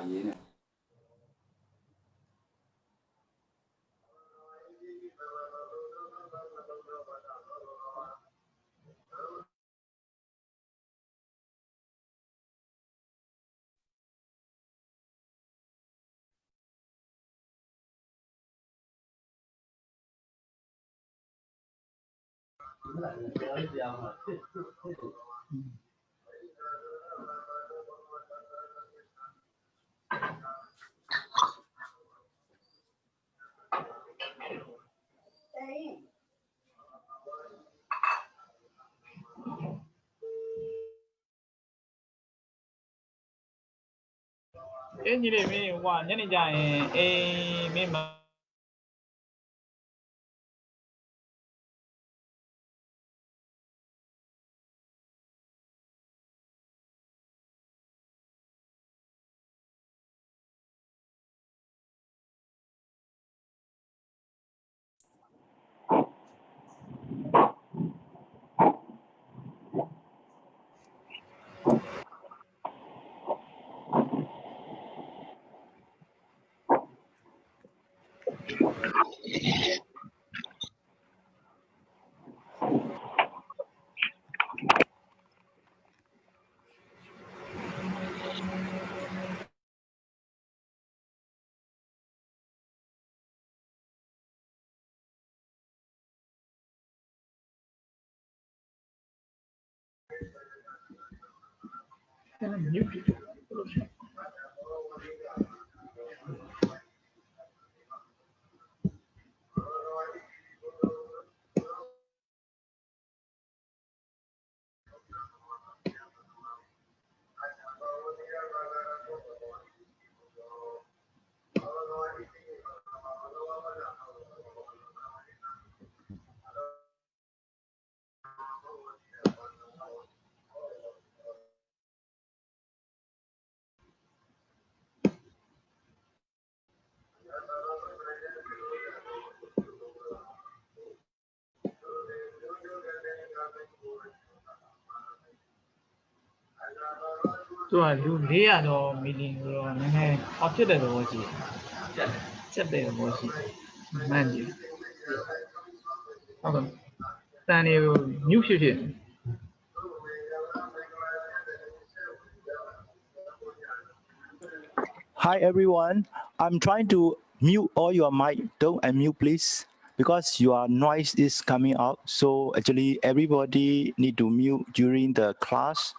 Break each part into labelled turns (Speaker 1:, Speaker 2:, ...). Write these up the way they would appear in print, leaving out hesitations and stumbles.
Speaker 1: ညီလေးမင်းဟိုညနေကျရင်အေးမင်းမမြုပ်ဖြစ်တယ်လို့ရှိရင်သူကလူ400တော့မီလီဆိုတော့နည်းနည်းအောက်ဖြစ်တဲ့သဘောရှိတယ်ချက်တဲ့သဘောရှိတယ်မှန်တယ်ဟုတ်ကဲ့တန်တွေကိုမြုပ်ဖြစ်
Speaker 2: Hi everyone, I'm trying to mute all your mic. Don't unmute please, because your noise is coming out. So actually everybody need to mute during the class.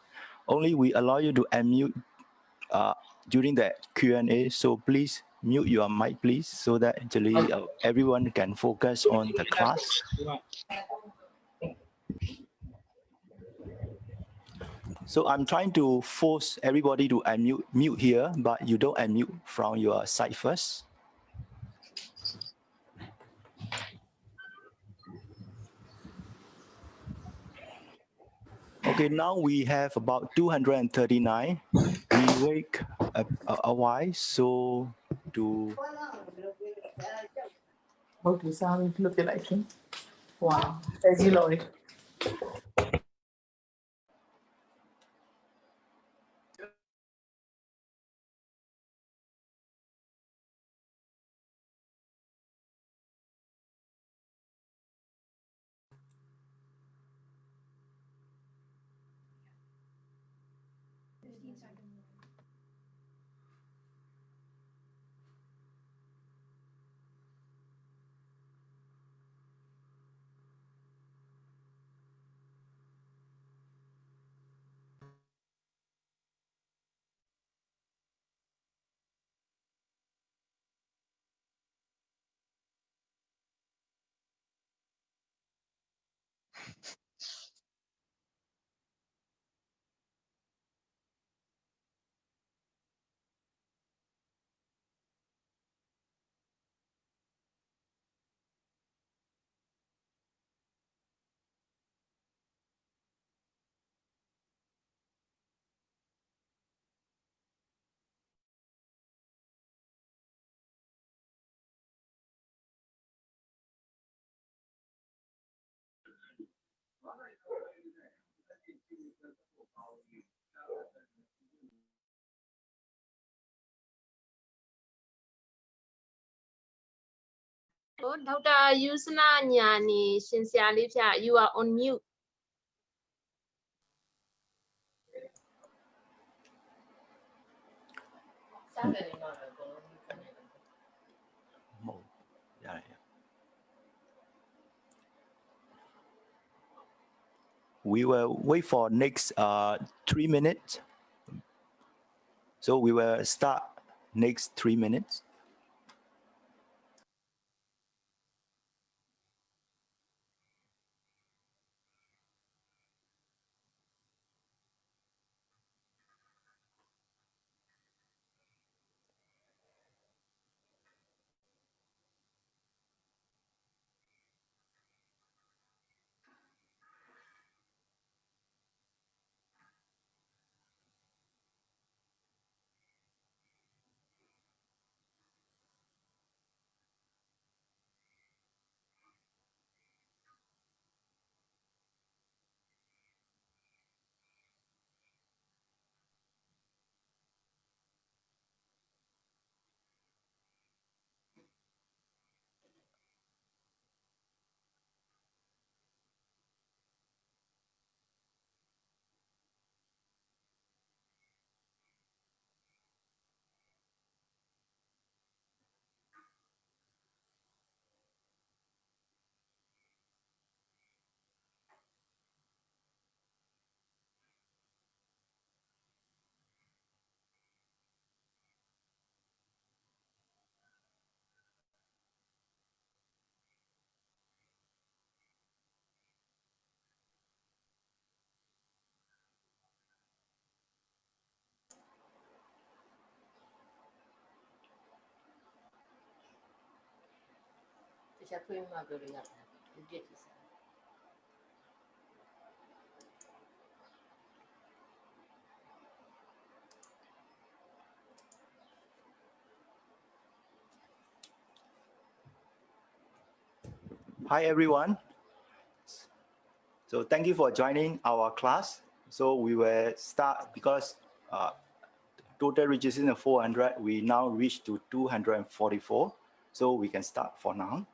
Speaker 2: Only we allow you to unmute during the Q&A. So please mute your mic please, so that actually everyone can focus on the class. So I'm trying to force everybody to mute here, but you don't unmute from your side first. Okay, now we have about 239. We wait a while, so to...
Speaker 3: Okay, so look like him. Wow, as you know it.
Speaker 4: Dr. Yuzana Nyani ရှင်ဆရာလေးဖြာ you are on mute.
Speaker 2: We will wait for next 3 minutes. So we will start next 3 minutes. Hi everyone. So thank you for joining our class. So we will start because total registration of 400. We now reach to 244. So we can start for now.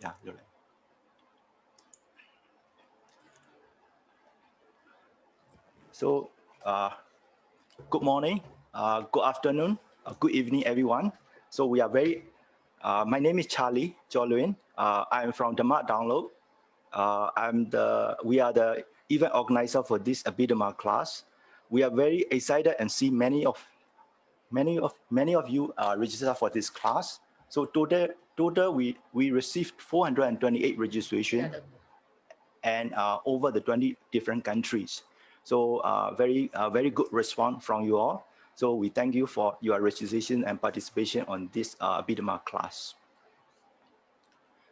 Speaker 2: Yeah, you're right. So good morning, good afternoon, good evening, everyone. So we are very, my name is Charlie Jolwin. I'm from the Mat Download. We are the event organizer for this Abhidhamma class. We are very excited and see many of you registered for this class. So total we received 428 registration and over the 20 different countries. So very good response from you all. So we thank you for your registration and participation on this Abhidhamma class.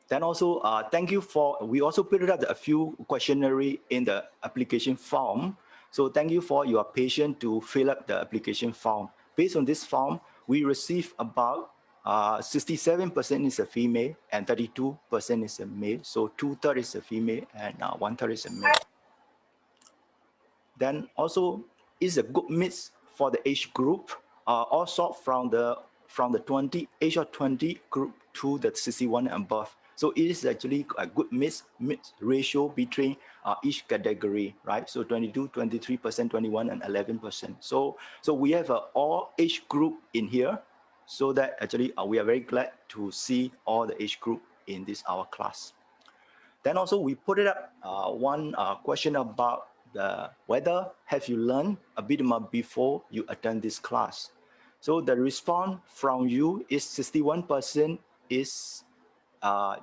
Speaker 2: Then also, thank you for, we also put up a few questionnaire in the application form. So thank you for your patience to fill up the application form. Based on this form, we receive about 67% is a female and 32% is a male. So 2/3 is a female and 1/3 is a male. Then also is a good mix for the age group, also from the 20 age of 20 group to the 61 and above. So it is actually a good mix ratio between each category, right? So 22, 23%, 21, and 11%. So we have all age group in here, so that actually we are very glad to see all the age group in this our class. Then also we put it up one question about whether have you learned Abhidhamma before you attend this class. So the response from you is 61% is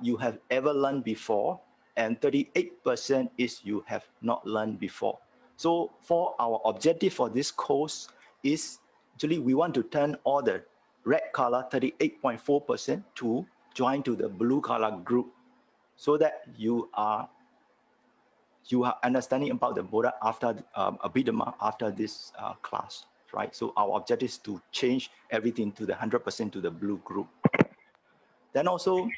Speaker 2: you have ever learned before, and 38% is you have not learned before. So for our objective for this course is actually we want to turn all the red color 38.4% to join to the blue color group, so that you are understanding about the Buddha after Abhidhamma after this class, right? So our objective is to change everything to the 100% to the blue group. Then also,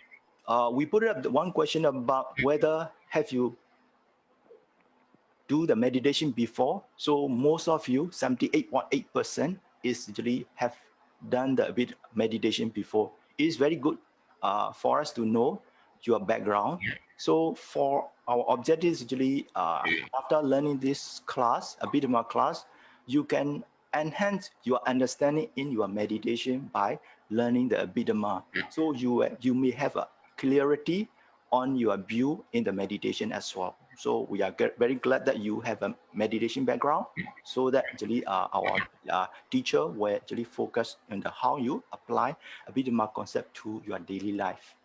Speaker 2: we put up the one question about whether have you do the meditation before. So most of you, 78.8% is actually have done the meditation before. is very good for us to know your background. So for our objective is actually after learning this class, Abhidhamma class, you can enhance your understanding in your meditation by learning the Abhidhamma. So you may have a clarity on your view in the meditation as well. So we are very glad that you have a meditation background, so that actually our teacher will actually focus on how you apply Abhidhamma concept to your daily life.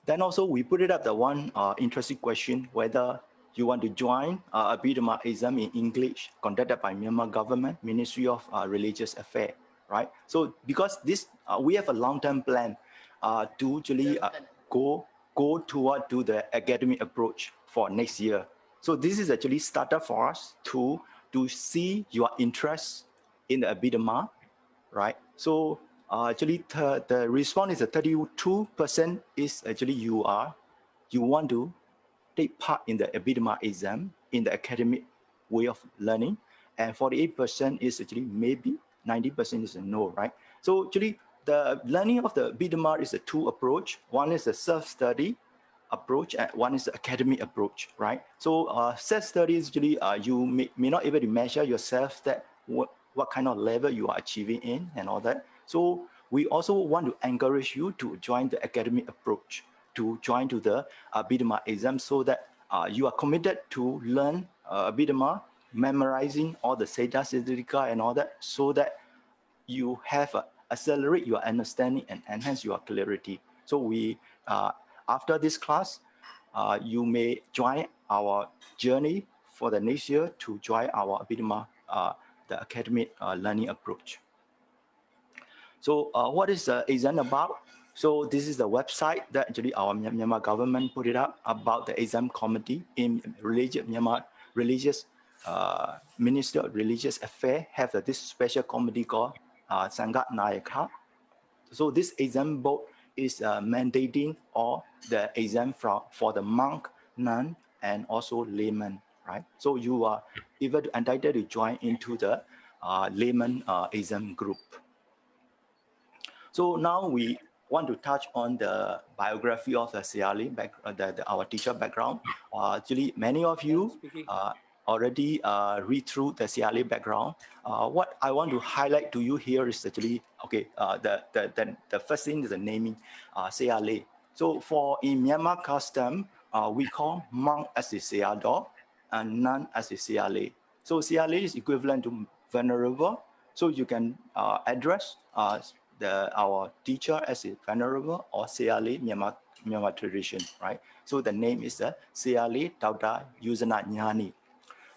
Speaker 2: Then also we put it up the one interesting question whether you want to join Abhidhamma exam in English conducted by Myanmar government, Ministry of Religious Affairs, right? So because this, we have a long-term plan to actually go toward to the academic approach for next year. So this is actually started for us to see your interest in the Abhidhamma, right? So actually the response is 32% is actually you want to take part in the Abhidhamma exam in the academic way of learning, and 48% is actually maybe, 90% is a no, right? So actually the learning of the Abhidhamma is a two approach. One is a self-study approach and one is the academic approach, right? So self-study is actually you may not able to measure yourself that what kind of level you are achieving in and all that. So we also want to encourage you to join the academic approach, to join to the Abhidhamma exam, so that you are committed to learn Abhidhamma, memorizing all the Seda Siddhika and all that, so that you have accelerate your understanding and enhance your clarity. So we, after this class, you may join our journey for the next year to join our Abhidhamma, the academic learning approach. So what is the exam about? So this is the website that actually our Myanmar government put it up about the exam committee in Myanmar religious Minister of Religious Affairs have this special committee called Sangat Nayaka. So this exam board is mandating all the exam for the monk, nun, and also layman, right? So you are even entitled to join into the layman exam group. So now we want to touch on the biography of the Sayalay, our teacher background. Actually, many of you already read through the Sayalay background. What I want to highlight to you here is actually, okay, the first thing is the naming, Sayalay. So for in Myanmar custom, we call monk as the Sayadaw and nun as the Sayalay. So Sayalay is equivalent to venerable. So you can address our teacher as a venerable or Sayalay Myanmar tradition, right? So the name is Sayalay Tauta Yuzana Nyani.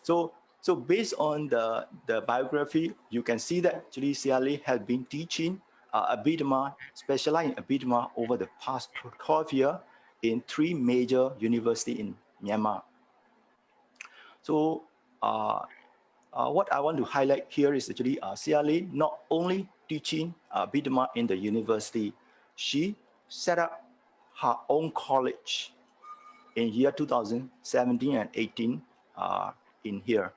Speaker 2: So based on the biography, you can see that actually Sayalay has been teaching Abhidhamma, specialized in Abhidhamma over the past 12 years in 3 major universities in Myanmar. So what I want to highlight here is actually Sayalay not only teaching Abhidhamma in the university, she set up her own college in year 2017 and 18 in here.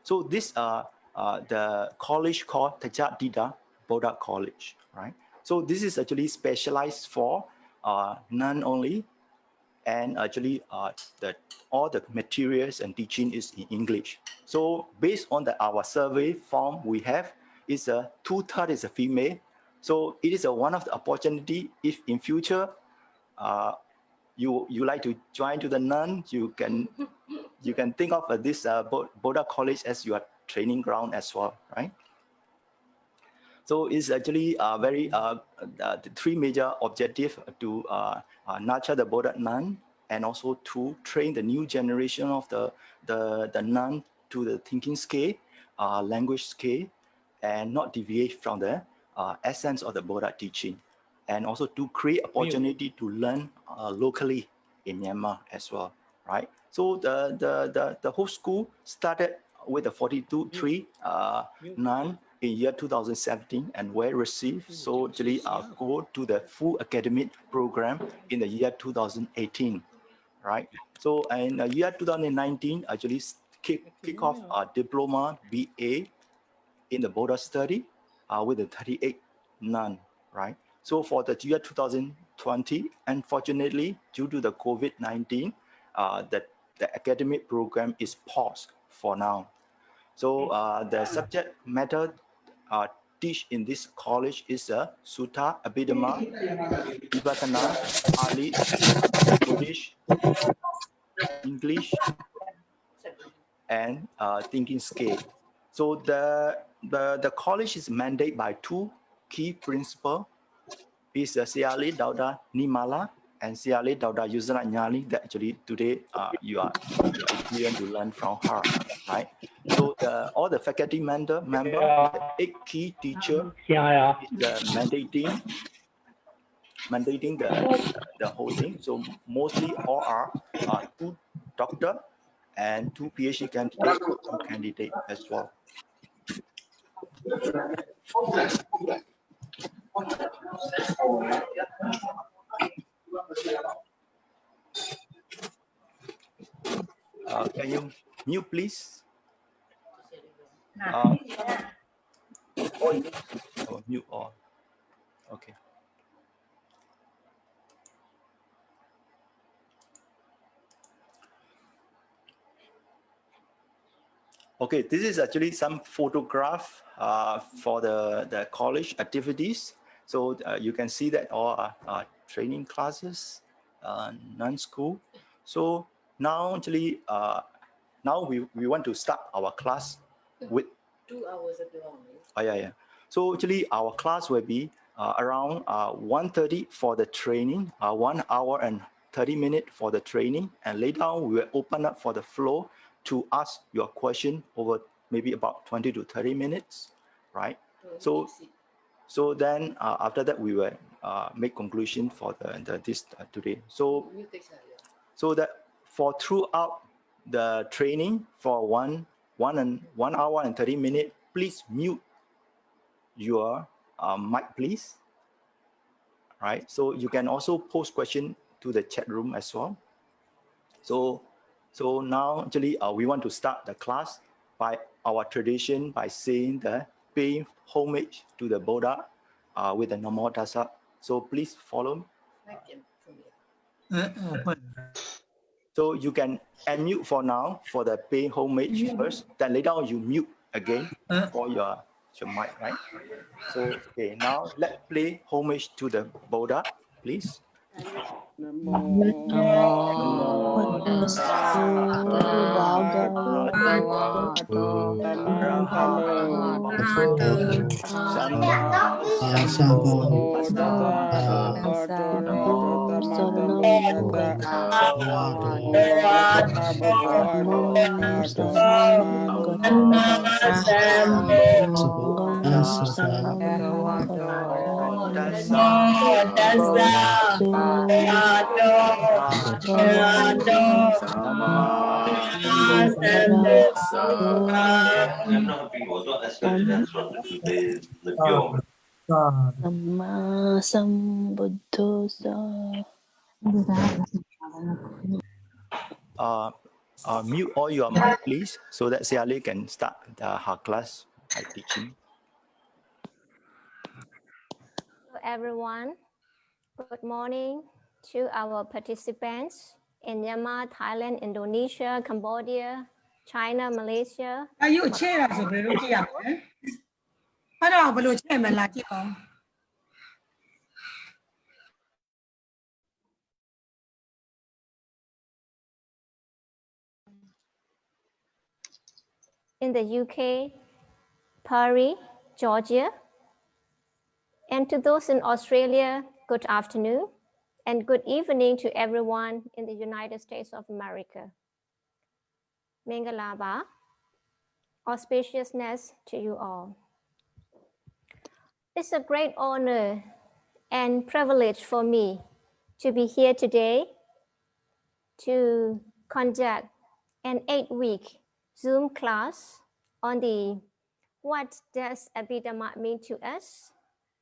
Speaker 2: So this the college called Tajatdida Bodha College, right? So this is actually specialized for non only, and actually all the materials and teaching is in English. So based on our survey form we have, is 2/3 is a female. So it is one of the opportunity if in future you like to join to the nun, you can think of this Bodha College as your training ground as well, right? So it's actually very the 3 major objectives to nurture the Bodha nun, and also to train the new generation of the nun to the thinking scale, language scale, and not deviate from the essence of the Bodha teaching, and also to create opportunity to learn locally in Myanmar as well, right? So the whole school started with the 42 nun in year 2017 and were received. So actually go to the full academic program in the year 2018, right? So in year 2019, actually kick off a diploma BA in the Bodha study. with the 38 none, right? So for the year 2020, unfortunately, due to the COVID-19, the academic program is paused for now. So the subject matter teach in this college is Sutta, Abhidhamma, Vipassana, Pali, Buddhist, English, and thinking scale. So the college is mandated by two key principles: is Sayalay, Dauda, Nimala, and Sayalay, Dauda, Yuzana, Nyani. That actually today you are experienced to learn from her, right? So all the faculty member, the 8 key teacher is the mandating the whole thing. So mostly all are 2 doctor and 2 PhD candidate, 2 candidate as well. Can you mute, please? Oh, mute all. Okay. Okay, this is actually some photograph for the college activities. So you can see that all are training classes, non-school. So now actually, now we want to start our class with
Speaker 3: 2 hours ago.
Speaker 2: Oh, yeah. So actually our class will be around 1:30 for the training, 1 hour and 30 minutes for the training. And later on, we will open up for the floor to ask your question over maybe about 20 to 30 minutes, right? So then after that, we will make conclusion for this today. So that for throughout the training for 1 hour and 30 minutes, please mute your mic, please. Right. So you can also post question to the chat room as well. So now actually we want to start the class by our tradition by saying the paying homage to the Buddha with the Namo Tassa. So please follow. So you can unmute for now for the paying homage first. Then later on you mute again for your mic, right? So okay, now let's play homage to the Buddha, please.
Speaker 5: Namo tassa bhagavato arahato Sama Sambuddhasa.
Speaker 2: Mute all your mic, please, so that Sayalay can start her class by teaching.
Speaker 4: Hello everyone. Good morning to our participants in Myanmar, Thailand, Indonesia, Cambodia, China, Malaysia. In the UK, Paris, Georgia. And to those in Australia, good afternoon and good evening to everyone in the United States of America. Mengalaba, auspiciousness to you all. It's a great honor and privilege for me to be here today to conduct an 8-week Zoom class on the what does Abhidhamma mean to us,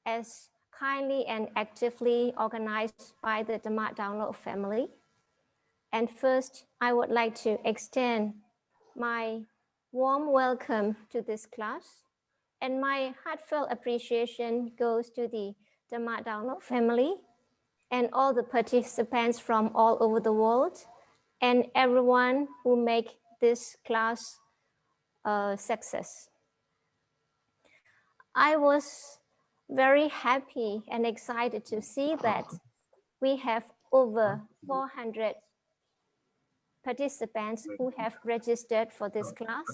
Speaker 4: as kindly and actively organized by the Dhamma Download family. And first, I would like to extend my warm welcome to this class And my heartfelt appreciation goes to the Dhamma download family and all the participants from all over the world and everyone who make this class a success. I was very happy and excited to see that we have over 400 participants who have registered for this class.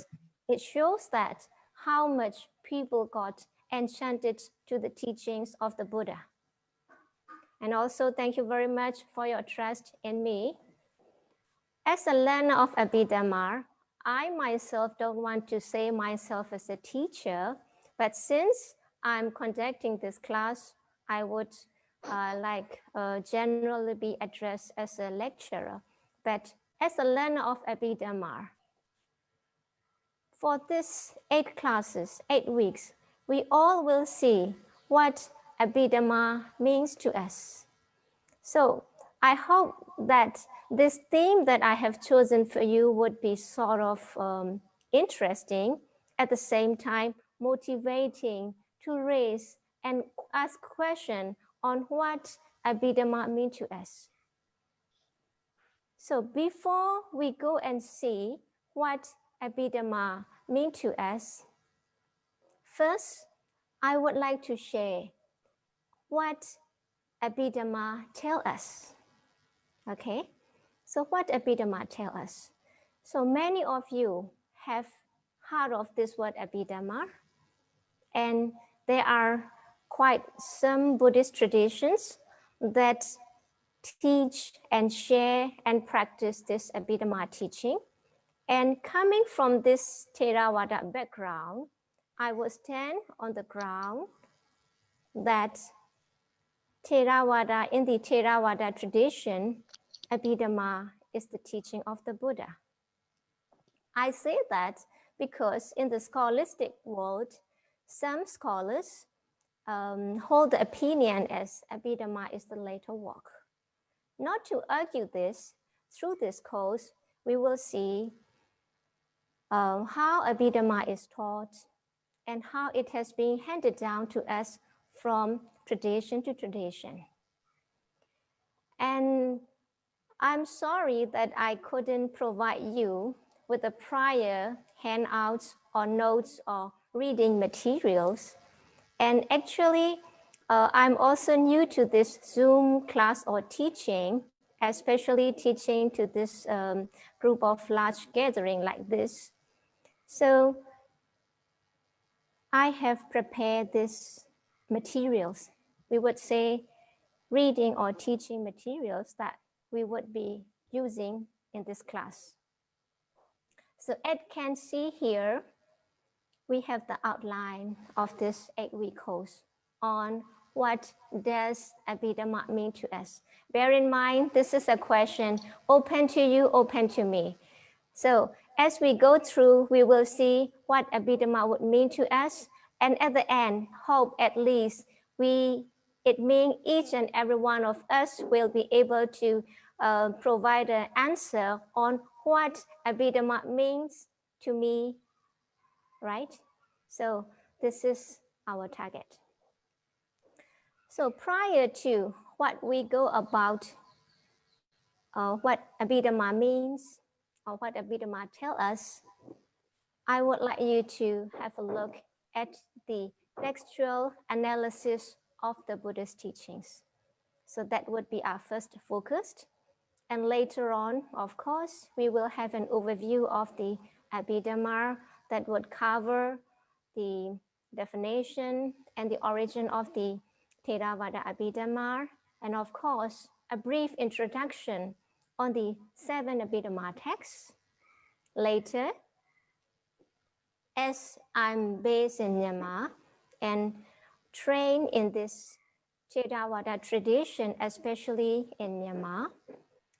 Speaker 4: It shows that how much people got enchanted to the teachings of the Buddha. And also thank you very much for your trust in me. As a learner of Abhidhamma, I myself don't want to say myself as a teacher, but since I'm conducting this class, I would generally be addressed as a lecturer. But as a learner of Abhidhamma, for this 8 classes, 8 weeks, we all will see what Abhidhamma means to us. So I hope that this theme that I have chosen for you would be sort of interesting, at the same time motivating to raise and ask questions on what Abhidhamma means to us. So before we go and see what Abhidhamma means to us, first, I would like to share what Abhidhamma tells us. Okay, so what Abhidhamma tells us? So many of you have heard of this word Abhidhamma, and there are quite some Buddhist traditions that teach and share and practice this Abhidhamma teaching. And coming from this Theravada background, I would stand on the ground that Theravada, in the Theravada tradition, Abhidhamma is the teaching of the Buddha. I say that because in the scholastic world, some scholars hold the opinion as Abhidhamma is the later work. Not to argue this, through this course, we will see how Abhidhamma is taught and how it has been handed down to us from tradition to tradition. And I'm sorry that I couldn't provide you with the prior handouts or notes or reading materials. And actually, I'm also new to this Zoom class or teaching, especially teaching to this group of large gathering like this. So I have prepared these materials. We would say reading or teaching materials that we would be using in this class. So as you can see here, we have the outline of this 8-week course on what does Abhidhamma mean to us. Bear in mind, this is a question open to you, open to me. So as we go through, we will see what Abhidhamma would mean to us. And at the end, hope at least it means each and every one of us will be able to provide an answer on what Abhidhamma means to me, right? So this is our target. So prior to what we go about, what Abhidhamma means, or what Abhidhamma tells us, I would like you to have a look at the textual analysis of the Buddhist teachings. So that would be our first focus. And later on, of course, we will have an overview of the Abhidhamma that would cover the definition and the origin of the Theravada Abhidhamma, and of course, a brief introduction on the 7 Abhidhamma texts. Later, as I'm based in Myanmar and trained in this Theravada tradition, especially in Myanmar,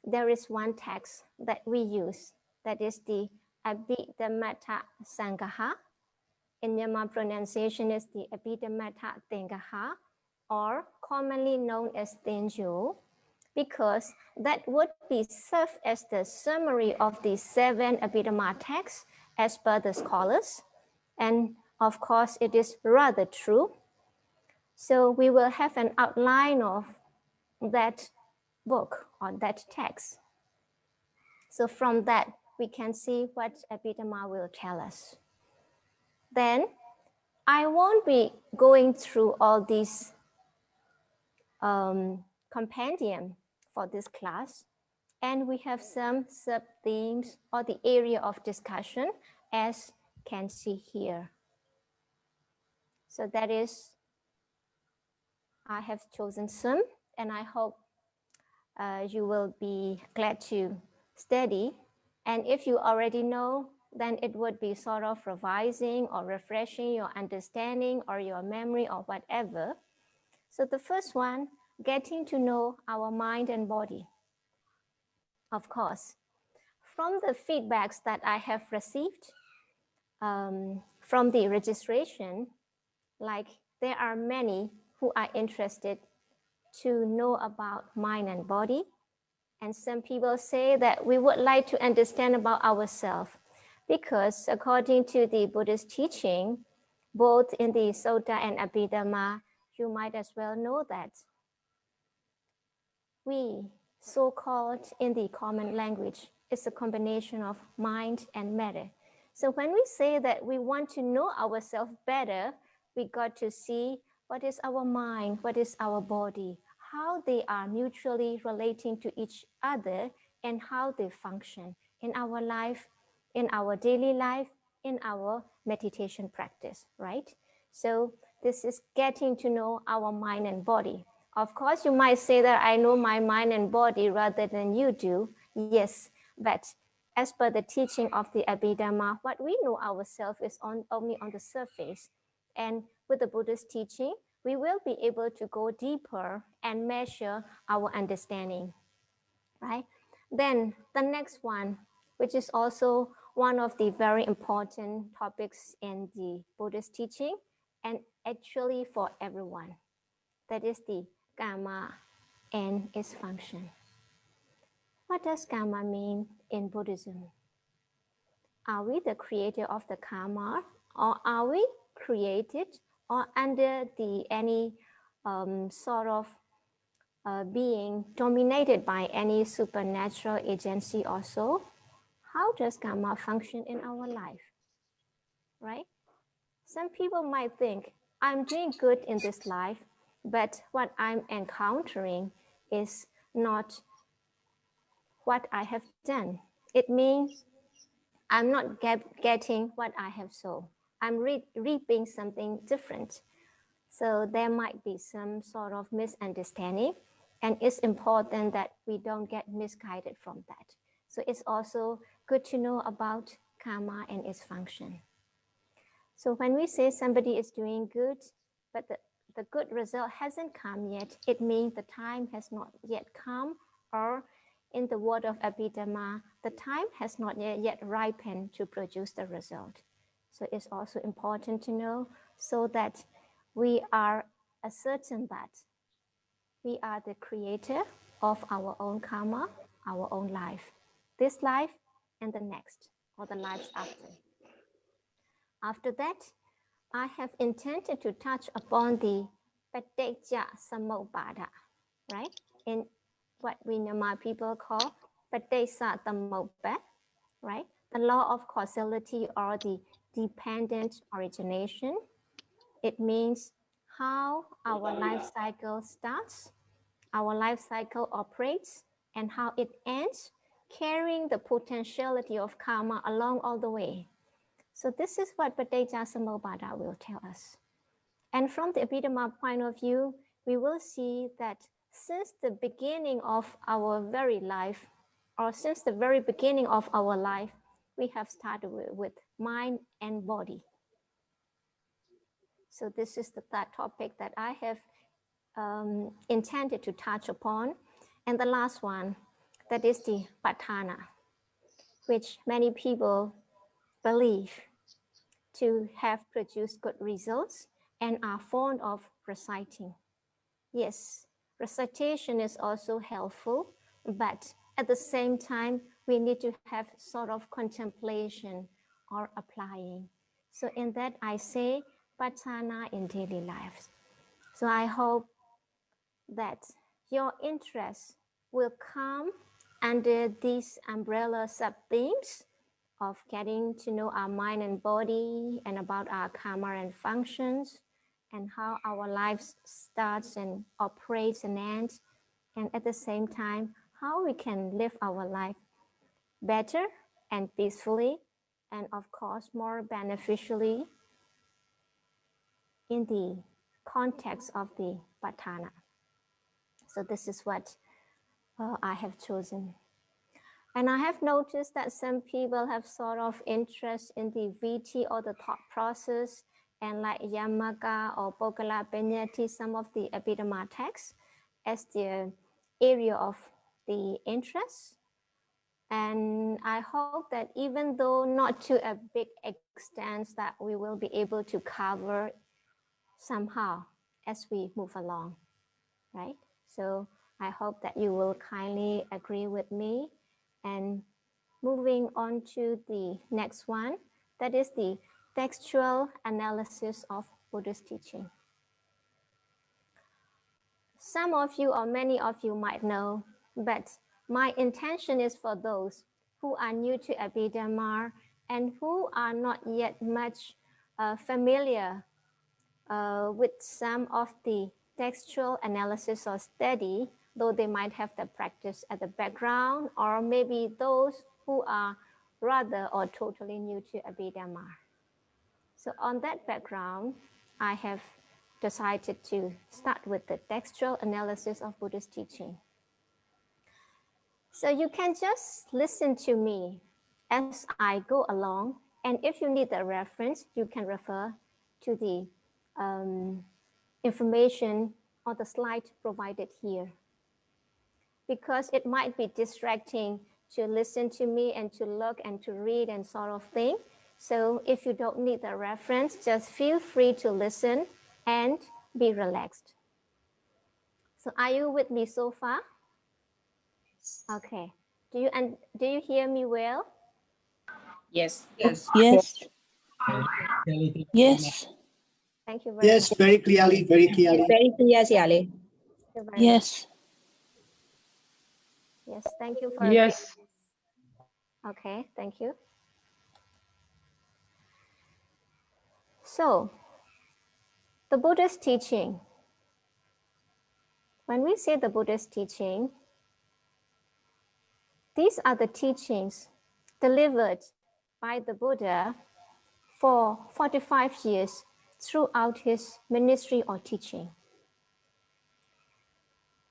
Speaker 4: there is one text that we use, that is the Abhidhamma Sangaha. In Myanmar, pronunciation is the Abhidhamma Tengaha, or commonly known as Tenjo, because that would be served as the summary of the 7 Abhidhamma texts as per the scholars. And Of course, it is rather true. So we will have an outline of that book or that text. So from that, we can see what Abhidhamma will tell us. Then I won't be going through all these compendium for this class. And we have some sub-themes or the area of discussion as can see here. So that is, I have chosen some, and I hope you will be glad to study. And if you already know, then it would be sort of revising or refreshing your understanding or your memory or whatever. So the first one, getting to know our mind and body. Of course, from the feedbacks that I have received from the registration, like there are many who are interested to know about mind and body. And some people say that we would like to understand about ourselves, because according to the Buddhist teaching, both in the Sutta and Abhidhamma, you might as well know that we, so-called in the common language, is a combination of mind and matter. So when we say that we want to know ourselves better, we got to see what is our mind, what is our body, how they are mutually relating to each other, and how they function in our life, in our daily life, in our meditation practice, right? So this is getting to know our mind and body. Of course, you might say that I know my mind and body rather than you do. Yes, but as per the teaching of the Abhidhamma, what we know ourselves is only on the surface. And with the Buddhist teaching, we will be able to go deeper and measure our understanding, right? Then the next one, which is also one of the very important topics in the Buddhist teaching, and actually for everyone, that is the karma and its function. What does karma mean in Buddhism? Are we the creator of the karma, or are we created or under any sort of being dominated by any supernatural agency or so? How does karma function in our life, right? Some people might think, I'm doing good in this life, but what I'm encountering is not what I have done. It means I'm not getting what I have sown. I'm reaping something different. So there might be some sort of misunderstanding, and it's important that we don't get misguided from that. So it's also good to know about karma and its function. So when we say somebody is doing good, but the good result hasn't come yet, it means the time has not yet come, or in the word of Abhidhamma, the time has not yet ripened to produce the result. So it's also important to know, so that we are certain that we are the creator of our own karma, our own life, this life and the next, or the lives after. After that, I have intended to touch upon the Paticca Samuppada, right? In what we Myanmar people call Paticca Samuppada, right? The law of causality or the dependent origination. It means how our life cycle starts, our life cycle operates, and how it ends, carrying the potentiality of karma along all the way. So this is what Paticca Samuppada will tell us. And from the Abhidhamma point of view, we will see that since the beginning of our very life, or since the very beginning of our life, we have started with mind and body. So this is the third topic that I have intended to touch upon. And the last one, that is the Patthana, which many people believe to have produced good results and are fond of reciting. Yes, recitation is also helpful, but at the same time, we need to have sort of contemplation or applying. So in that I say Patana in daily life. So I hope that your interest will come under these umbrella sub-themes of getting to know our mind and body and about our karma and functions and how our lives starts and operates and ends, and at the same time how we can live our life better and peacefully, and of course more beneficially in the context of the Patana. So this is what I have chosen. And I have noticed that some people have sort of interest in the VT or the thought process, and like Yamaka or Pokala Penyati, some of the Abhidhamma texts as their area of the interest. And I hope that even though not to a big extent that we will be able to cover somehow as we move along, right? So I hope that you will kindly agree with me. And moving on to the next one, that is the textual analysis of Buddhist teaching. Some of you or many of you might know, but my intention is for those who are new to Abhidhamma and who are not yet much familiar with some of the textual analysis or study, though they might have the practice at the background, or maybe those who are rather or totally new to Abhidhamma. So on that background, I have decided to start with the textual analysis of Buddhist teaching. So you can just listen to me as I go along, and if you need a reference, you can refer to the information on the slide provided here. Because it might be distracting to listen to me and to look and to read and sort of thing. So if you don't need the reference, just feel free to listen and be relaxed. So are you with me so far? Okay. Do you hear me well?
Speaker 3: Yes.
Speaker 5: Yes.
Speaker 1: Clearly.
Speaker 5: Yes.
Speaker 4: Thank you very
Speaker 6: Yes,
Speaker 4: much.
Speaker 6: very clearly, very clearly.
Speaker 3: Very clear, Sayalay.
Speaker 4: Thank you very much.
Speaker 5: Yes.
Speaker 4: Yes, thank you for
Speaker 7: Yes.
Speaker 4: Okay, thank you. So, the Buddhist teaching. When we say the Buddhist teaching, these are the teachings delivered by the Buddha for 45 years throughout his ministry or teaching.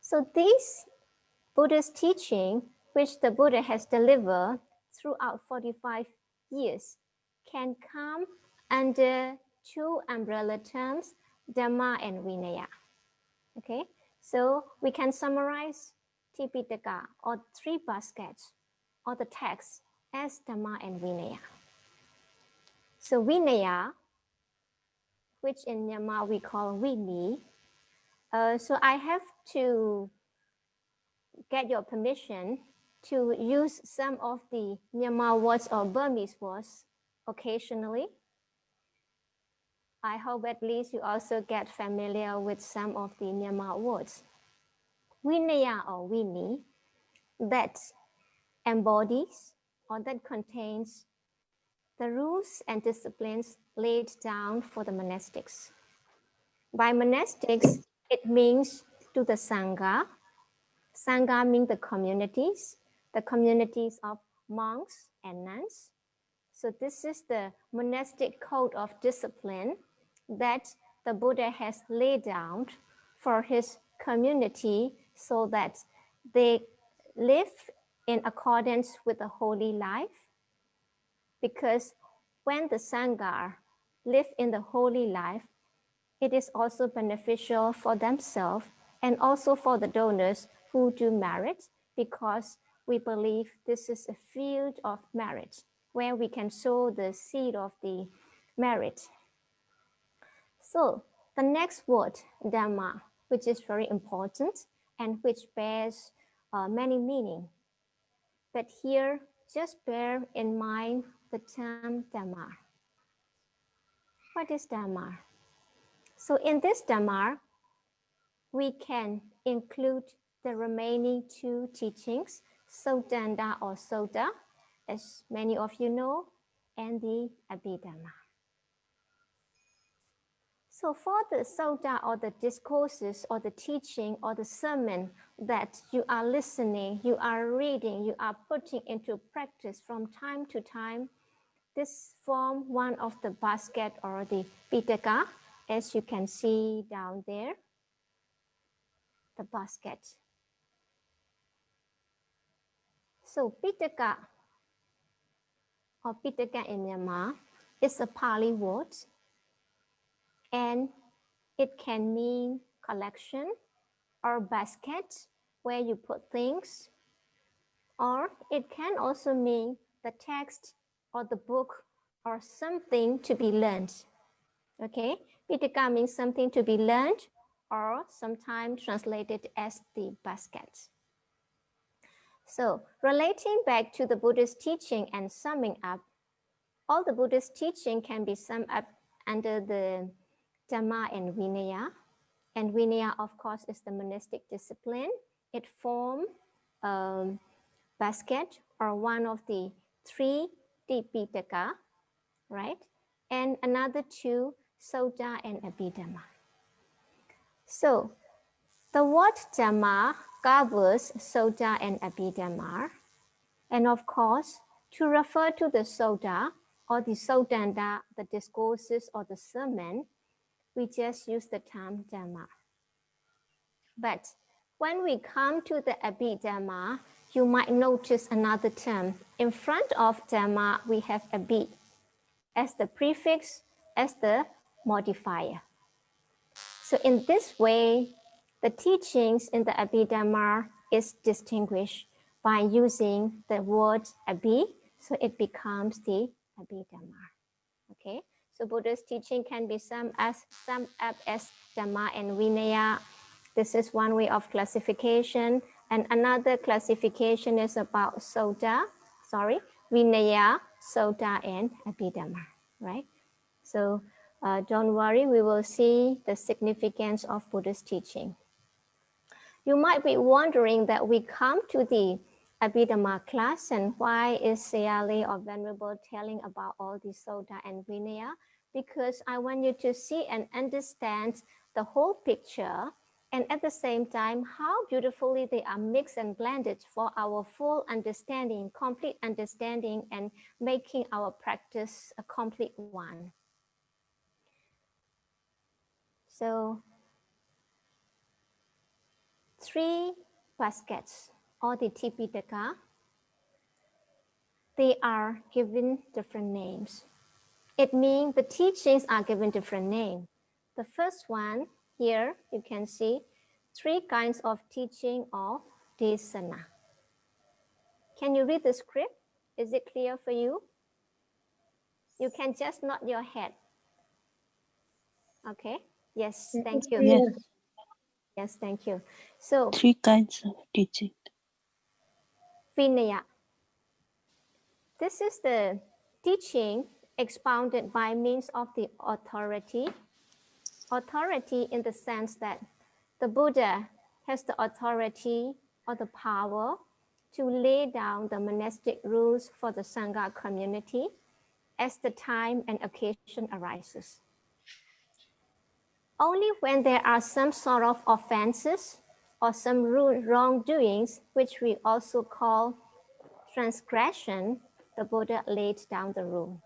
Speaker 4: So these Buddhist teaching, which the Buddha has delivered throughout 45 years, can come under two umbrella terms, Dhamma and Vinaya. Okay, so we can summarize Tipitaka or three baskets or the text as Dhamma and Vinaya. So Vinaya, which in Myanmar we call Vini. So I have to get your permission to use some of the Myanmar words or Burmese words occasionally. I hope at least you also get familiar with some of the Myanmar words. Vinaya or Vini, that embodies or that contains the rules and disciplines laid down for the monastics. By monastics, it means to the Sangha. Sangha means the communities of monks and nuns. So this is the monastic code of discipline that the Buddha has laid down for his community so that they live in accordance with the holy life. Because when the Sangha live in the holy life, it is also beneficial for themselves and also for the donors who do merit, because we believe this is a field of merit where we can sow the seed of the merit. So the next word, Dhamma, which is very important and which bears many meanings. But here, just bear in mind the term Dhamma. What is Dhamma? So in this Dhamma, we can include the remaining two teachings, Sotanda or Sota, as many of you know, and the Abhidhamma. So for the Sota or the discourses or the teaching or the sermon that you are listening, you are reading, you are putting into practice from time to time, this form one of the basket or the pitaka, as you can see down there, the basket. So pitaka or pitaka in Myanmar is a Pali word, and it can mean collection or basket where you put things, or it can also mean the text or the book or something to be learned. Okay, pitaka means something to be learned or sometimes translated as the basket. So relating back to the Buddhist teaching and summing up, all the Buddhist teaching can be summed up under the Dhamma and Vinaya. And Vinaya, of course, is the monastic discipline. It forms a basket or one of the three Tipitaka, right? And another two, Sota and Abhidhamma. So the word Dhamma covers Sota and Abhidhamma. And of course, to refer to the Sota or the Sotanda, the discourses or the sermon, we just use the term Dhamma. But when we come to the Abhidhamma, you might notice another term. In front of Dhamma, we have Abhid as the prefix, as the modifier. So in this way, the teachings in the Abhidhamma is distinguished by using the word Abhi, so it becomes the Abhidhamma. Okay, so Buddha's teaching can be summed up as Dhamma and Vinaya. This is one way of classification, and another classification is about Vinaya, Sota, and Abhidhamma, right? So don't worry, we will see the significance of Buddhist teaching. You might be wondering that we come to the Abhidhamma class, and why is Sayalay or Venerable telling about all the Sota and Vinaya? Because I want you to see and understand the whole picture, and at the same time, how beautifully they are mixed and blended for our full understanding, complete understanding, and making our practice a complete one. So 3 baskets or the Tipitaka, they are given different names. It means the teachings are given different names. The first one here, you can see 3 kinds of teaching of Desana. Can you read the script? Is it clear for you? You can just nod your head. Okay, yes, thank you.
Speaker 5: Yes.
Speaker 4: Yes, thank you. So
Speaker 5: 3 kinds of teaching.
Speaker 4: Vinaya. This is the teaching expounded by means of the authority. Authority in the sense that the Buddha has the authority or the power to lay down the monastic rules for the Sangha community as the time and occasion arises. Only when there are some sort of offenses or some wrongdoings, which we also call transgression, the Buddha laid down the rule.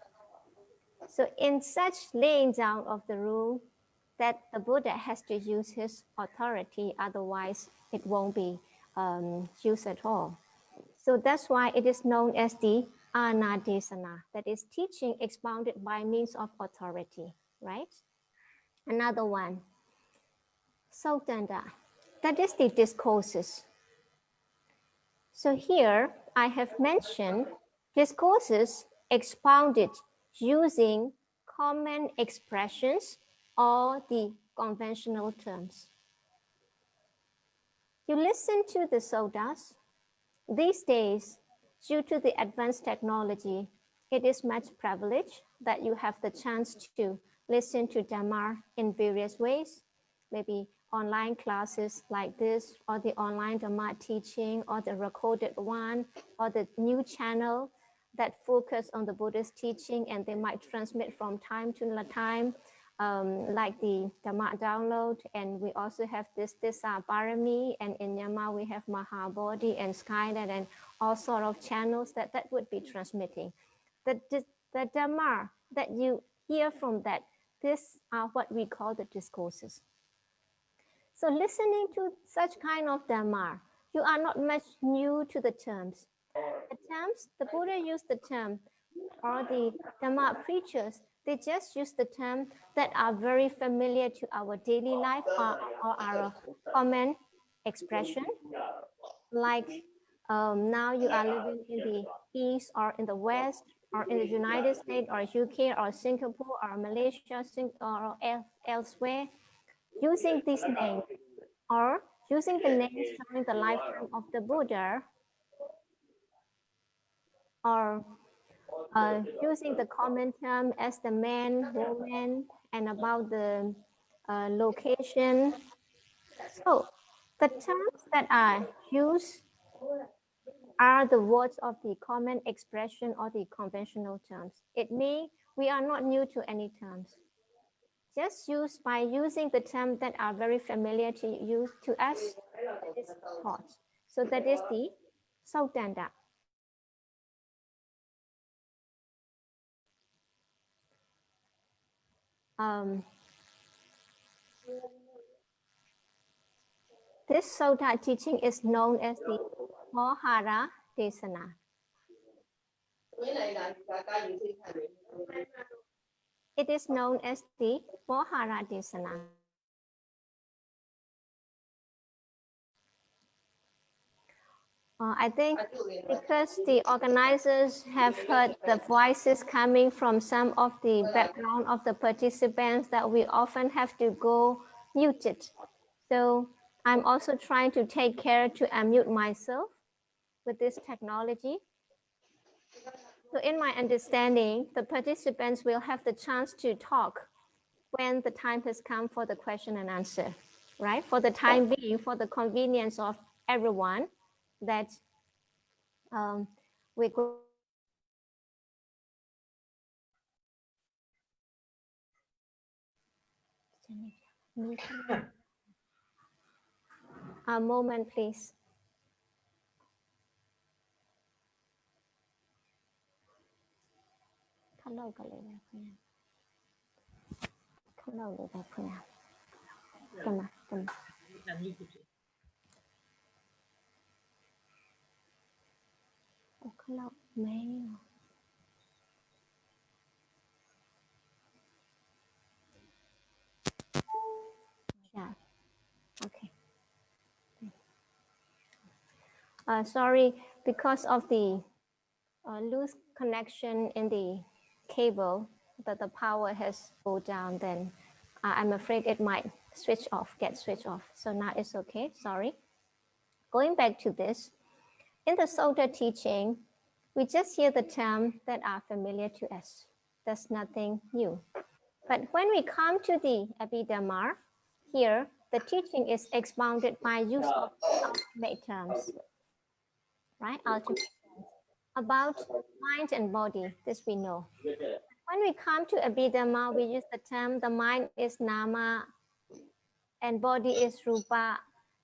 Speaker 4: So in such laying down of the rule, that the Buddha has to use his authority, otherwise it won't be used at all. So that's why it is known as the Anadesana, that is teaching expounded by means of authority, right? Another one, Sotanda, that is the discourses. So here I have mentioned discourses expounded using common expressions or the conventional terms. You listen to the sodas. These days, due to the advanced technology, it is much privileged that you have the chance to listen to Dhamma in various ways, maybe online classes like this, or the online Dhamma teaching, or the recorded one, or the new channel that focus on the Buddhist teaching, and they might transmit from time to time, like the Dhamma download. And we also have this Parami, and in Myanmar we have Mahabodhi and Skynet and all sort of channels that would be transmitting. The Dhamma that you hear from that, these are what we call the discourses. So listening to such kind of Dhamma, you are not much new to the terms. The terms, the Buddha used the term, or the Dhamma preachers, they just use the term that are very familiar to our daily life, or our common expression. Like now you are living in the East or in the West, or in the United States or UK or Singapore or Malaysia or elsewhere, using these names or using the names during the lifetime of the Buddha, or using the common term as the man, woman, and about the location. So the terms that are used are the words of the common expression or the conventional terms. It means we are not new to any terms. Just by using the terms that are very familiar to us, that is taught. So that is the Sautanda. This Sutta teaching is known as the Mohara Desana. It is known as the Mohara Desana. I think because the organizers have heard the voices coming from some of the background of the participants, that we often have to go muted. So I'm also trying to take care to unmute myself with this technology. So in my understanding, the participants will have the chance to talk when the time has come for the question and answer, right? For the time being, for the convenience of everyone, that we go. A moment, please. Hello, hello, mail. Yeah, okay. Sorry, because of the loose connection in the cable, that the power has go down, then I'm afraid it might get switched off. So now it's okay, sorry. Going back to this, in the Sutta teaching, we just hear the terms that are familiar to us. There's nothing new. But when we come to the Abhidhamma, here, the teaching is expounded by use of ultimate terms, right? Ultimate terms about mind and body, this we know. When we come to Abhidhamma, we use the term, the mind is nama and body is rupa.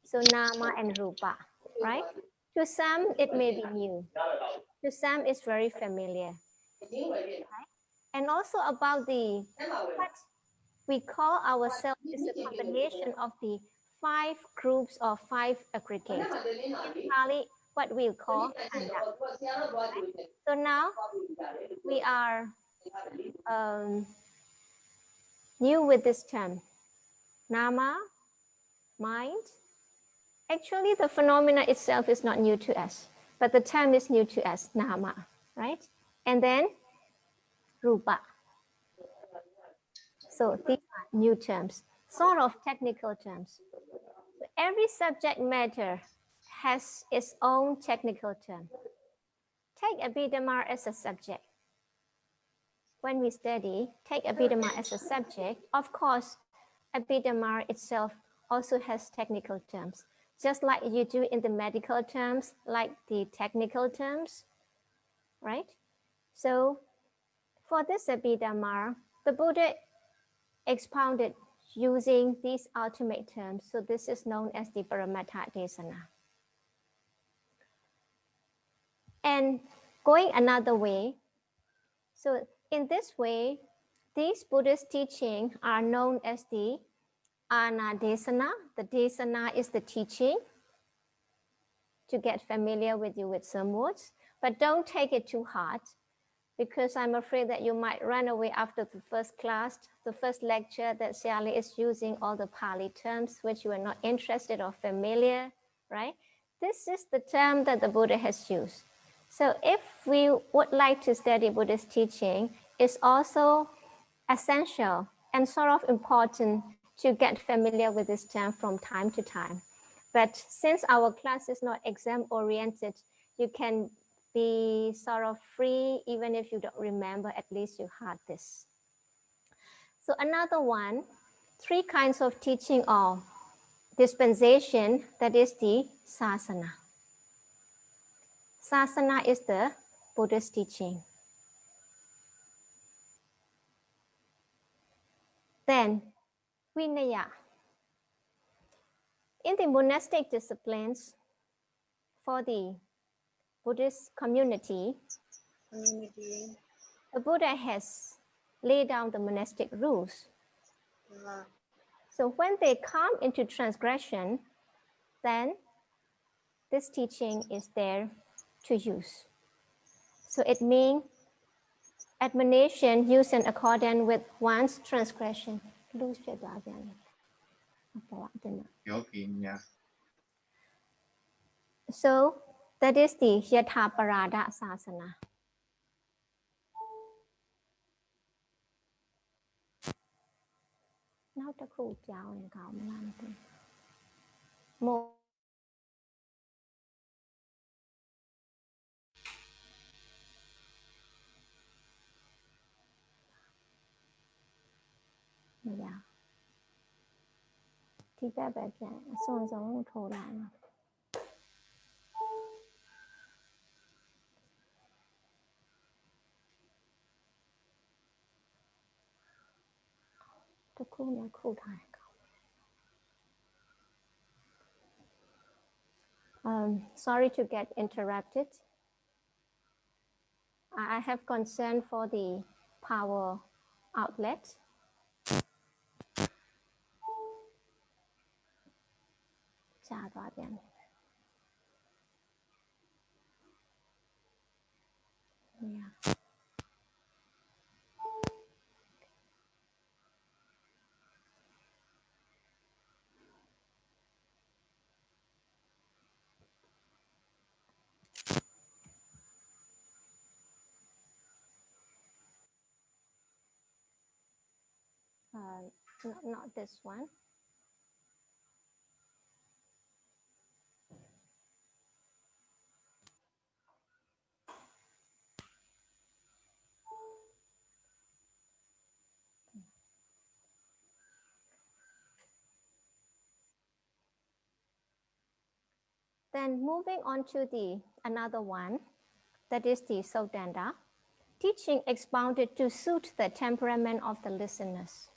Speaker 4: So nama and rupa, right? To some, it may be new. To some, it's very familiar. Right? And also about the what we call ourselves is a combination of the 5 groups or 5 aggregates. In Pali, what we call khanda. Right? So now we are new with this term, nama, mind. Actually, the phenomena itself is not new to us, but the term is new to us, nama, right? And then rupa. So these are new terms, sort of technical terms. So every subject matter has its own technical term. Take Abhidhamma as a subject. when we study, take Abhidhamma as a subject, of course, Abhidhamma itself also has technical terms, just like you do in the medical terms, like the technical terms, right? So for this Abhidhamma, the Buddha expounded using these ultimate terms. So this is known as the Paramattha Desana. And going another way, so in this way, these Buddhist teachings are known as the Anadesana. The Desana is the teaching, to get familiar with you with some words, but don't take it too hard, because I'm afraid that you might run away after the first class, the first lecture, that Sayalay is using all the Pali terms which you are not interested or familiar, right? This is the term that the Buddha has used. So if we would like to study Buddhist teaching, it's also essential and sort of important to get familiar with this term from time to time. But since our class is not exam oriented, you can be sort of free, even if you don't remember, at least you had this. So another one, 3 kinds of teaching or dispensation, that is the sasana. Sasana is the Buddhist teaching. Then Vinaya. In the monastic disciplines, for the Buddhist community, the Buddha has laid down the monastic rules. So when they come into transgression, then this teaching is there to use. So it means admonition used in accordance with one's transgression. So that is the Yatha Parada Sasana. Now the cool down and more. Yeah. ဒီဘက်ပဲပြန်အစွန်ဆုံးကိုထိုးလိုက်နော်တစ်ခုနဲ့ခုထားတယ်ကောင်း sorry to get interrupted. I have concern for the power outlet. Yeah. Not this one. Then moving on to the another one, that is the Sodanda, teaching expounded to suit the temperament of the listeners.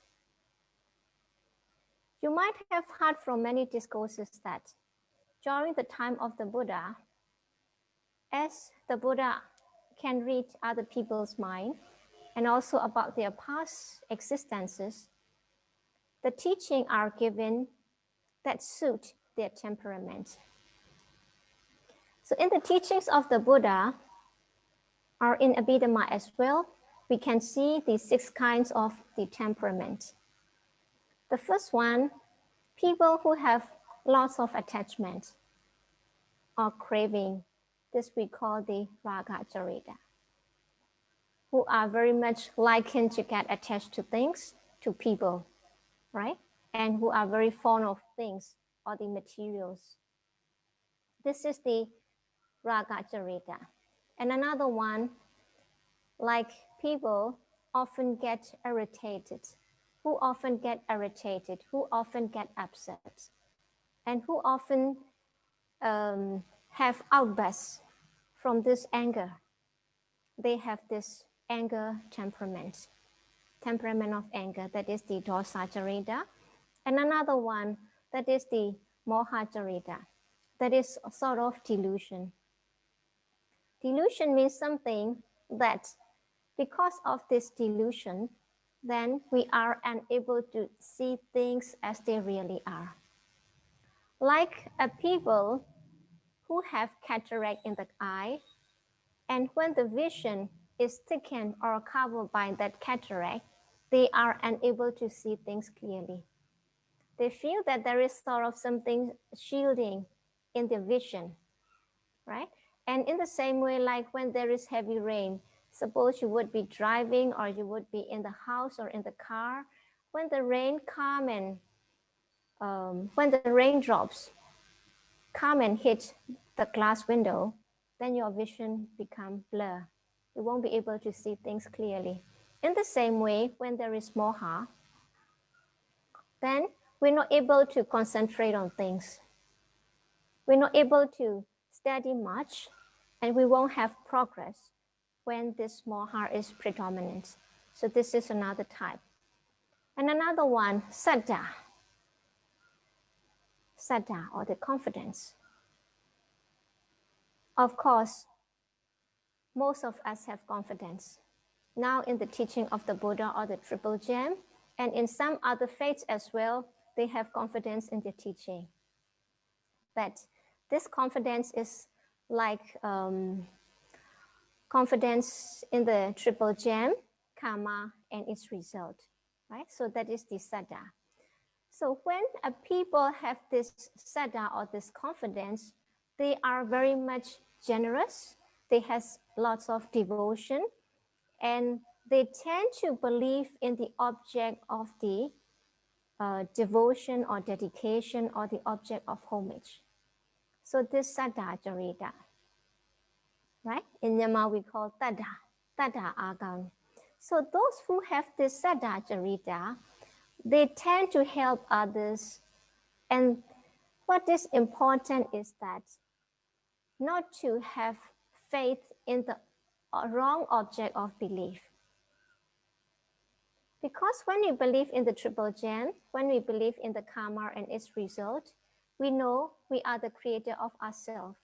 Speaker 4: You might have heard from many discourses that during the time of the Buddha, as the Buddha can read other people's mind and also about their past existences, the teachings are given that suit their temperament. So in the teachings of the Buddha, or in Abhidhamma as well, we can see the 6 kinds of the temperament. The first one, people who have lots of attachment or craving, this we call the raga charita, who are very much likened to get attached to things, to people, right? And who are very fond of things or the materials. This is the raga charita. And another one, like people often get irritated? Who often get irritated? Who often get upset? And who often have outbursts from this anger? They have this anger temperament of anger, that is the dosa charita. And another one, that is the moha charita, that is a sort of delusion. Delusion means something that because of this delusion, then we are unable to see things as they really are. Like a people who have cataract in the eye, and when the vision is thickened or covered by that cataract, they are unable to see things clearly. They feel that there is sort of something shielding in the vision, right? And in the same way, like when there is heavy rain, suppose you would be driving or you would be in the house or in the car, when the rain come and when the raindrops come and hit the glass window, then your vision become blur. You won't be able to see things clearly. In the same way, when there is moha, then we're not able to concentrate on things. We're not able to study much, and we won't have progress when this moha is predominant. So this is another type. And another one, saddha. Saddha, or the confidence. Of course, most of us have confidence. Now in the teaching of the Buddha or the Triple Gem, and in some other faiths as well, they have confidence in the teaching. But this confidence is like confidence in the Triple Gem, karma, and its result, right? So that is the saddha. So when a people have this saddha or this confidence, they are very much generous. They have lots of devotion, and they tend to believe in the object of the devotion or dedication or the object of homage. So this saddha charita, right? In Myanmar we call tada agang. So those who have this saddha charita, they tend to help others. And what is important is that not to have faith in the wrong object of belief. Because when we believe in the Triple Gem, when we believe in the karma and its result, we know we are the creator of ourselves.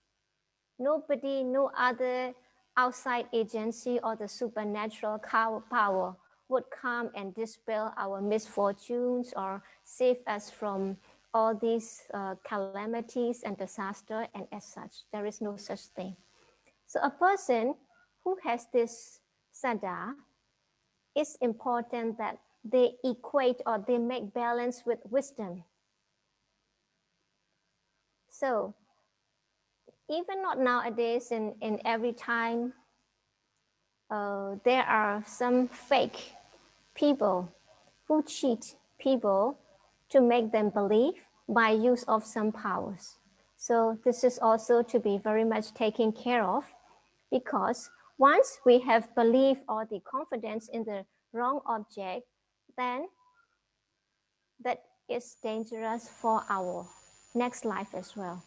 Speaker 4: Nobody, no other outside agency or the supernatural power would come and dispel our misfortunes or save us from all these calamities and disaster, and as such, there is no such thing. So a person who has this saddha, it's important that they equate or they make balance with wisdom. So even not nowadays, in every time, there are some fake people who cheat people to make them believe by use of some powers. So this is also to be very much taken care of, because once we have belief or the confidence in the wrong object, then that is dangerous for our next life as well,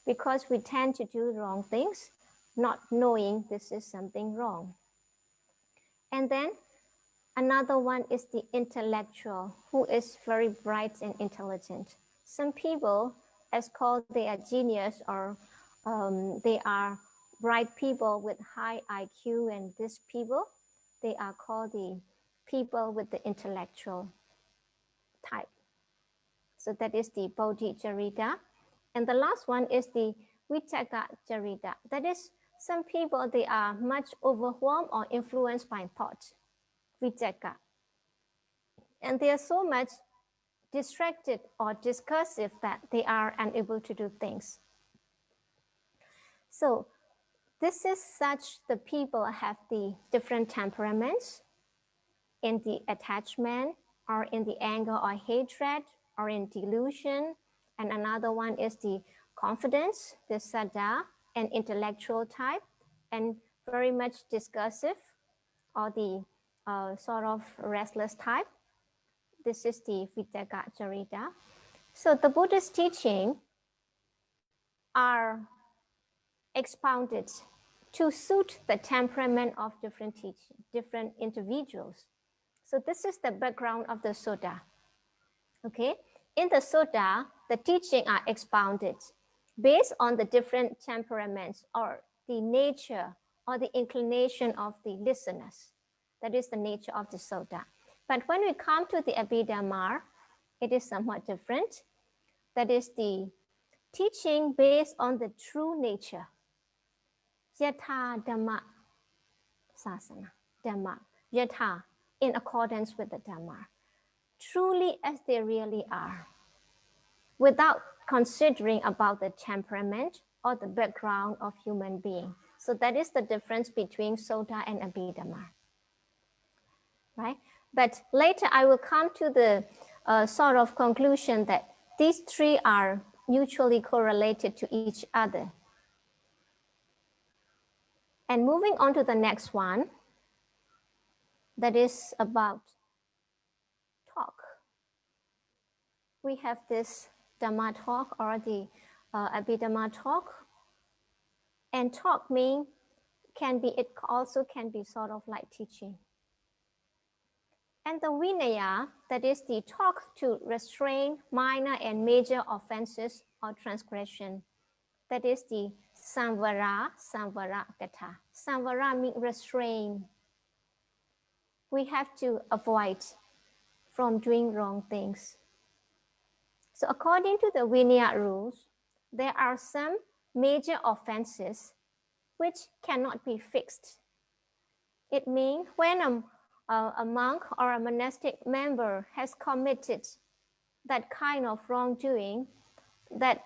Speaker 4: because we tend to do wrong things, not knowing this is something wrong. And then another one is the intellectual, who is very bright and intelligent. Some people, as called, they are genius, or they are bright people with high IQ, and these people, they are called the people with the intellectual type. So that is the Bodhi Charita. And the last one is the Vitaka Charita. That is, some people, they are much overwhelmed or influenced by thought, Vitaka. And they are so much distracted or discursive that they are unable to do things. So this is such, the people have the different temperaments in the attachment, or in the anger or hatred, or in delusion. And another one is the confidence, the saddha, and intellectual type, and very much discursive, or the sort of restless type. This is the Vitaka Charita. So the Buddha's teaching are expounded to suit the temperament of different individuals. So this is the background of the Sutta. Okay, in the Sutta, the teaching are expounded based on the different temperaments or the nature or the inclination of the listeners. That is the nature of the Sutta. But when we come to the Abhidhamma, it is somewhat different. That is the teaching based on the true nature. Yatha Dhamma Sasana. Dhamma. Yatha, in accordance with the Dhamma. Truly as they really are, without considering about the temperament or the background of human being. So that is the difference between Sutta and Abhidhamma, right? But later I will come to the sort of conclusion that these three are mutually correlated to each other. And moving on to the next one, that is about talk. We have this Dhamma talk or the Abhidhamma talk. And talk mean it also can be sort of like teaching. And the Vinaya, that is the talk to restrain minor and major offenses or transgression. That is the Samvara Katha. Samvara means restrain. We have to avoid from doing wrong things. So according to the Vinaya rules, there are some major offenses which cannot be fixed. It means when a monk or a monastic member has committed that kind of wrongdoing, that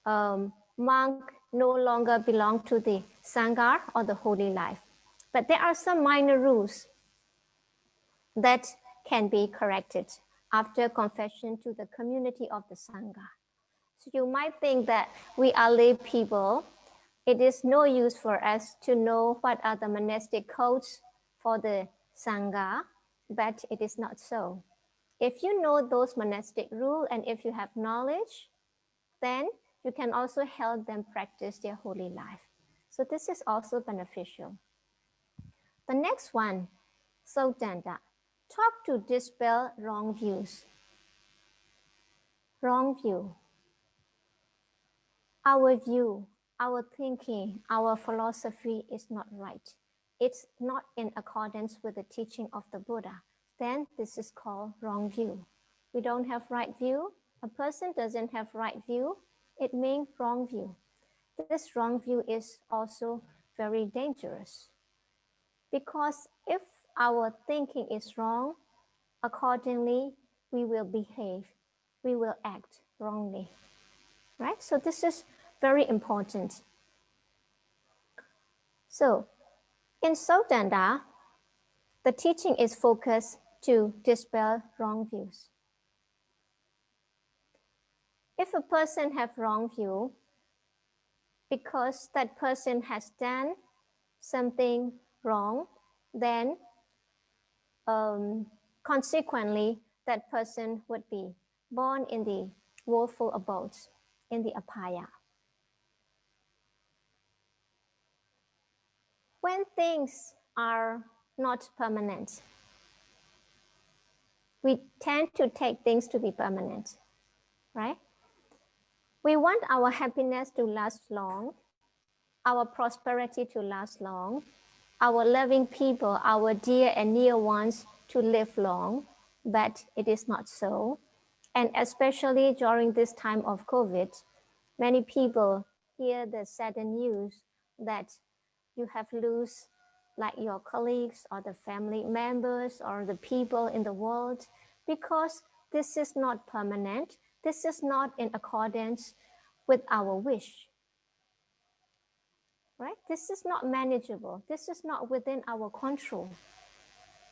Speaker 4: monk no longer belong to the Sangha or the holy life. But there are some minor rules that can be corrected after confession to the community of the Sangha. So you might think that we are lay people. It is no use for us to know what are the monastic codes for the Sangha, but it is not so. If you know those monastic rules and if you have knowledge, then you can also help them practice their holy life. So this is also beneficial. The next one, Sodanda, talk to dispel wrong views. Wrong view. Our view, our thinking, our philosophy is not right. It's not in accordance with the teaching of the Buddha. Then this is called wrong view. We don't have right view. A person doesn't have right view. It means wrong view. This wrong view is also very dangerous because if our thinking is wrong, accordingly, we will behave, we will act wrongly, right? So this is very important. So in Sodanda, the teaching is focused to dispel wrong views. If a person have wrong view, because that person has done something wrong, then consequently, that person would be born in the woeful abodes, in the apaya. When things are not permanent, we tend to take things to be permanent, right? We want our happiness to last long, our prosperity to last long, our loving people, our dear and near ones to live long, but it is not so. And especially during this time of COVID, many people hear the sad news that you have lost like your colleagues or the family members or the people in the world because this is not permanent. This is not in accordance with our wish, right? This is not manageable. This is not within our control.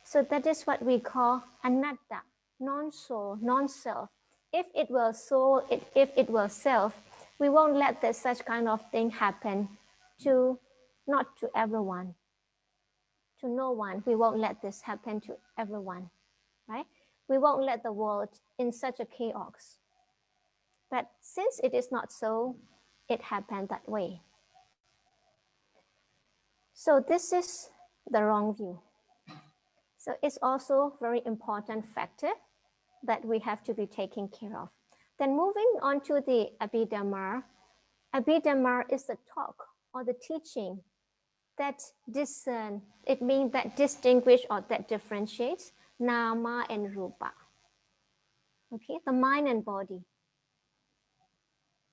Speaker 4: So that is what we call anatta, non-soul, non-self. If it were soul, if it were self, we won't let such kind of thing happen to, not to everyone. to no one. We won't let this happen to everyone, right? We won't let the world in such a chaos. But since it is not so, it happened that way. So this is the wrong view. So it's also very important factor that we have to be taken care of. Then moving on to the Abhidhamma. Abhidhamma is the talk or the teaching that discern, it means that distinguish or that differentiates nama and rupa. Okay, the mind and body.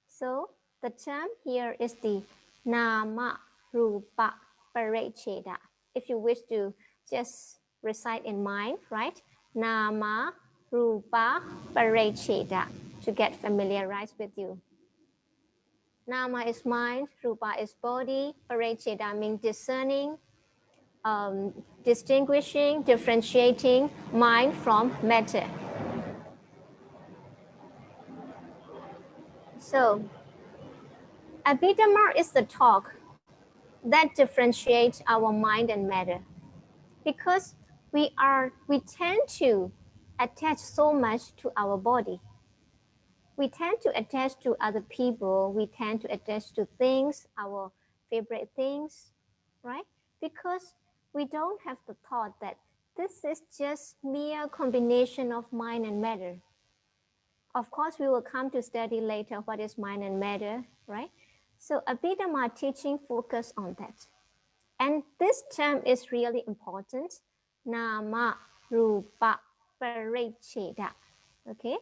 Speaker 4: So the term here is the nama rupa parecheda. If you wish to just recite in mind, right? Nama rupa parecheda to get familiarized with you. Nama is mind, rupa is body, parecheda means discerning, distinguishing, differentiating mind from matter. So Abhidhamma is the talk that differentiates our mind and matter, because we tend to attach so much to our body. We tend to attach to other people. We tend to attach to things, our favorite things, right? Because we don't have the thought that this is just mere combination of mind and matter. Of course, we will come to study later what is mind and matter, right? So Abhidhamma teaching focus on that. And this term is really important. Nama, rupa, parecheda. Okay?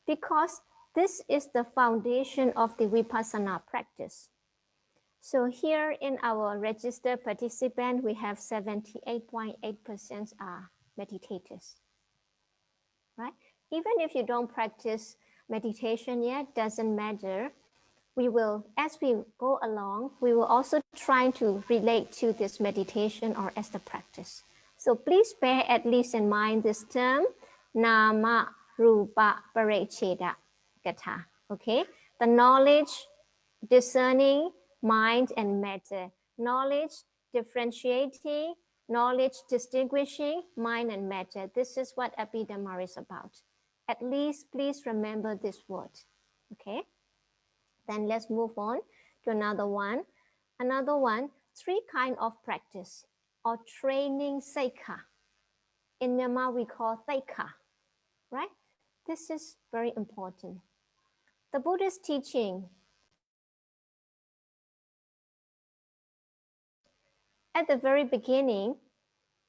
Speaker 4: Because this is the foundation of the Vipassana practice. So here in our registered participant, we have 78.8% are meditators, right? Even if you don't practice meditation yet, doesn't matter. We will, as we go along, we will also try to relate to this meditation or as the practice. So please bear at least in mind this term, nama rupa parecheda gatha. Okay, the knowledge, discerning mind and matter, knowledge differentiating, knowledge distinguishing mind and matter. This is what Abhidhamma is about. At least please remember this word. Okay. Then let's move on to another one. Another one, 3 kinds of practice or training seikha. In Myanmar, we call seikha, right? This is very important. The Buddhist teaching, at the very beginning,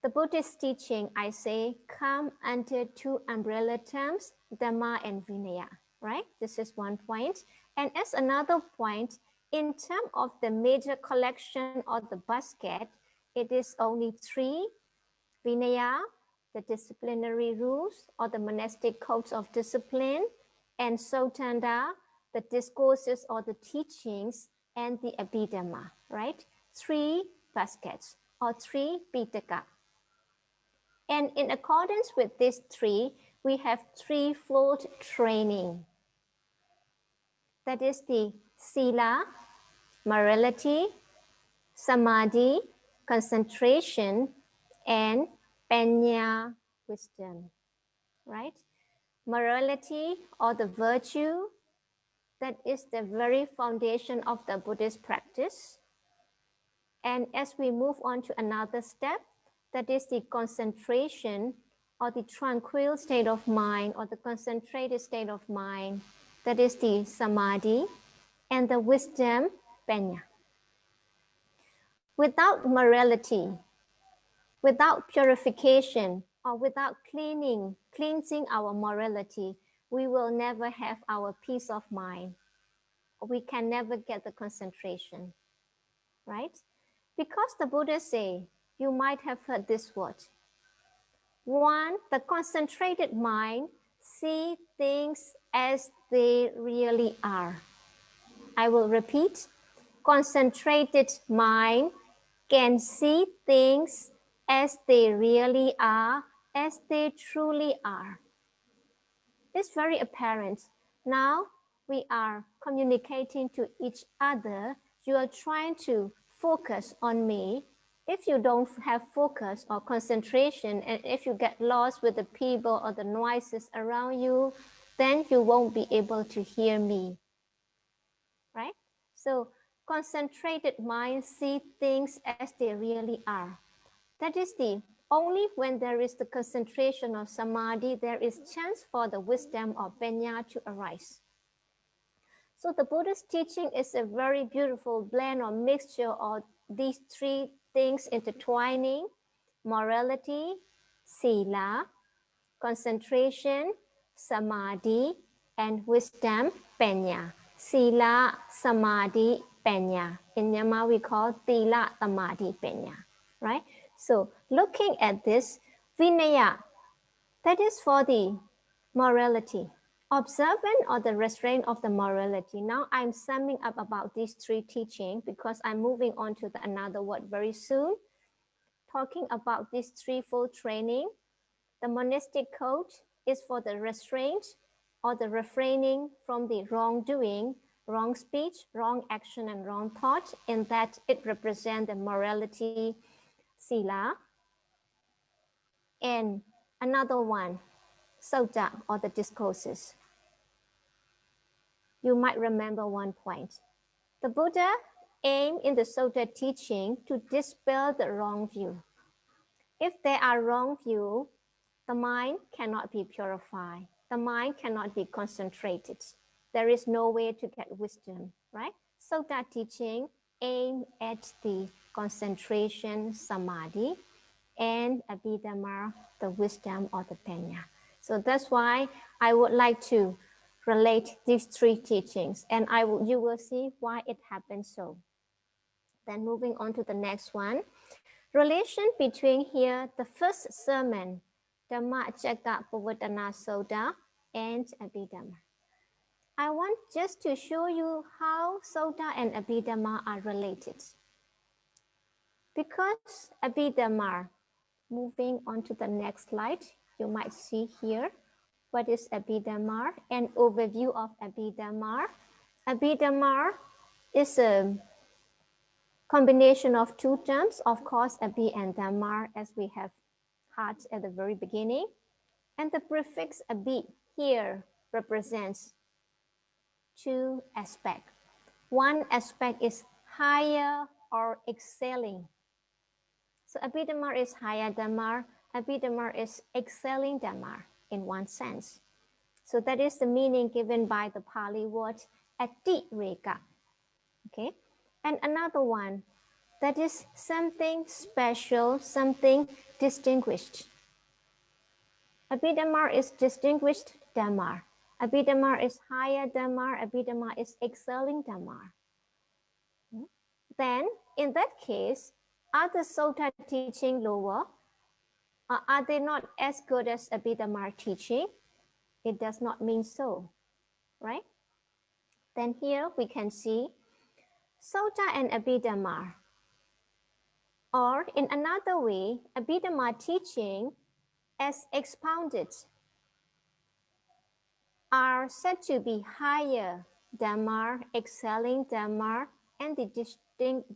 Speaker 4: the Buddhist teaching, I say, come under 2 umbrella terms, Dhamma and Vinaya, right? This is one point. And as another point, in terms of the major collection or the basket, it is only 3, Vinaya, the disciplinary rules or the monastic codes of discipline, and Sotanda, the discourses or the teachings, and the Abhidhamma, right? 3 baskets or 3 pitaka. And in accordance with these 3, we have 3-fold training. That is the sila, morality, samadhi, concentration, and panya, wisdom, right? Morality or the virtue, that is the very foundation of the Buddhist practice. And as we move on to another step, that is the concentration or the tranquil state of mind or the concentrated state of mind, that is the samadhi, and the wisdom, panya. Without morality, without purification, or without cleansing our morality, we will never have our peace of mind. We can never get the concentration, right? Because the Buddha say, you might have heard this word. 1, the concentrated mind see things as they really are. I will repeat. Concentrated mind can see things as they really are, as they truly are. It's very apparent. Now we are communicating to each other. You are trying to focus on me, if you don't have focus or concentration, and if you get lost with the people or the noises around you, then you won't be able to hear me, right? So concentrated mind see things as they really are. That is the only when there is the concentration of samadhi, there is chance for the wisdom or panya to arise. So the Buddha's teaching is a very beautiful blend or mixture of these three things intertwining: morality, sila, concentration, samadhi, and wisdom, panya. Sila, samadhi, panya. In Myanmar, we call tila, samadhi, panya, right? So looking at this, vinaya, that is for the morality. Observant or the restraint of the morality. Now I'm summing up about these three teachings because I'm moving on to another word very soon. Talking about this threefold training, the monastic code is for the restraint or the refraining from the wrongdoing, wrong speech, wrong action, and wrong thought, in that it represents the morality, sila. And another one, sutta, or the discourses. You might remember one point. The Buddha aimed in the sutta teaching to dispel the wrong view. If there are wrong view, the mind cannot be purified. The mind cannot be concentrated. There is no way to get wisdom, right? Sutta teaching aim at the concentration, samadhi, and Abhidhamma, the wisdom or the panya. So that's why I would like to relate these three teachings, and you will see why it happens so. Then moving on to the next one. Relation between here, the first sermon, Dhamma Cakka Pavattana Sutta, and Abhidhamma. I want just to show you how Sutta and Abhidhamma are related. Because Abhidhamma, moving on to the next slide, you might see here what is Abhidhamma, an overview of Abhidhamma. Abhidhamma is a combination of two terms, of course, Abhi and Dhamma, as we have heard at the very beginning. And the prefix Abhi here represents two aspects. One aspect is higher or excelling. So Abhidhamma is higher Dhamma. Abhidhamma is excelling Dhamma in one sense. So that is the meaning given by the Pali word Atireka. Okay, and another one, that is something special, something distinguished. Abhidhamma is distinguished Dhamma. Abhidhamma is higher Dhamma. Abhidhamma is excelling Dhamma. Then, in that case, are the Sutta teaching lower? Or are they not as good as Abhidhamma teaching? It does not mean so, right? Then here we can see Sutta and Abhidhamma. Or in another way, Abhidhamma teaching as expounded are said to be higher Dhamma, excelling Dhamma, and the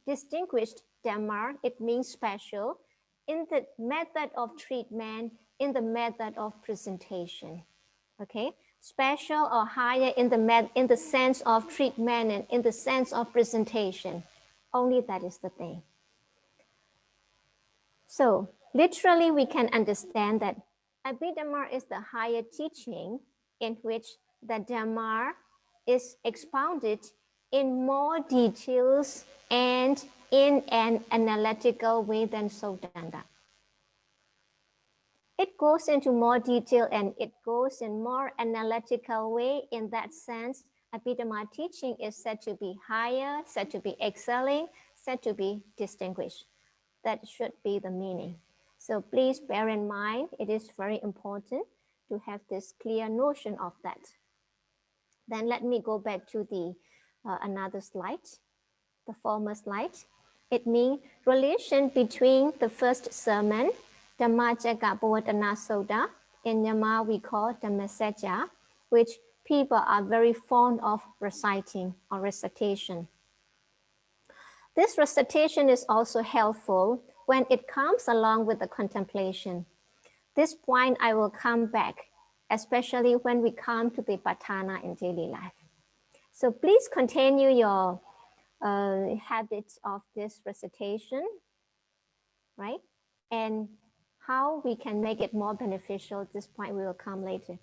Speaker 4: distinguished Dhamma, it means special, in the method of treatment, in the method of presentation. Okay, special or higher in the sense of treatment and in the sense of presentation. Only that is the thing. So literally, we can understand that Abhidhamma is the higher teaching in which the Dhamma is expounded in more details and in an analytical way than Sutta. It goes into more detail and it goes in more analytical way. In that sense, Abhidhamma teaching is said to be higher, said to be excelling, said to be distinguished. That should be the meaning. So please bear in mind, it is very important to have this clear notion of that. Then let me go back to the another slide, the former slide. It means relation between the first sermon, Dhamma Cakka Pavattana Sutta, in Myanmar we call Dhammasajja, which people are very fond of reciting or recitation. This recitation is also helpful when it comes along with the contemplation. This point I will come back, especially when we come to the patthana in daily life. So please continue your habits of this recitation, right? And how we can make it more beneficial, this point we will come later.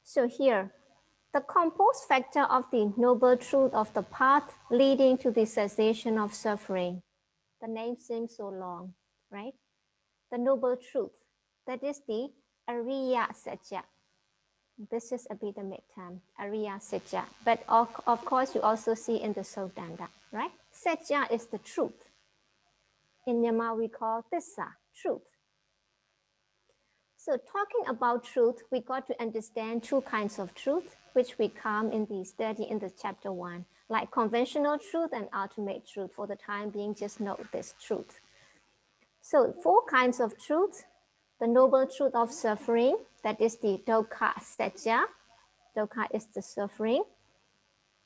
Speaker 4: So here, the composed factor of the noble truth of the path leading to the cessation of suffering. The name seems so long, right? The noble truth, that is the Ariya Satya. This is Abhidhammic term, Ariya Satya. But of course, you also see in the Sodanda, right? Satya is the truth. In Myanmar, we call Tissa, truth. So talking about truth, we got to understand two kinds of truth, which we come in the study in the chapter 1, like conventional truth and ultimate truth. For the time being, just note this truth. So 4 kinds of truth: the noble truth of suffering, that is the dukkha satya. Dukkha is the suffering.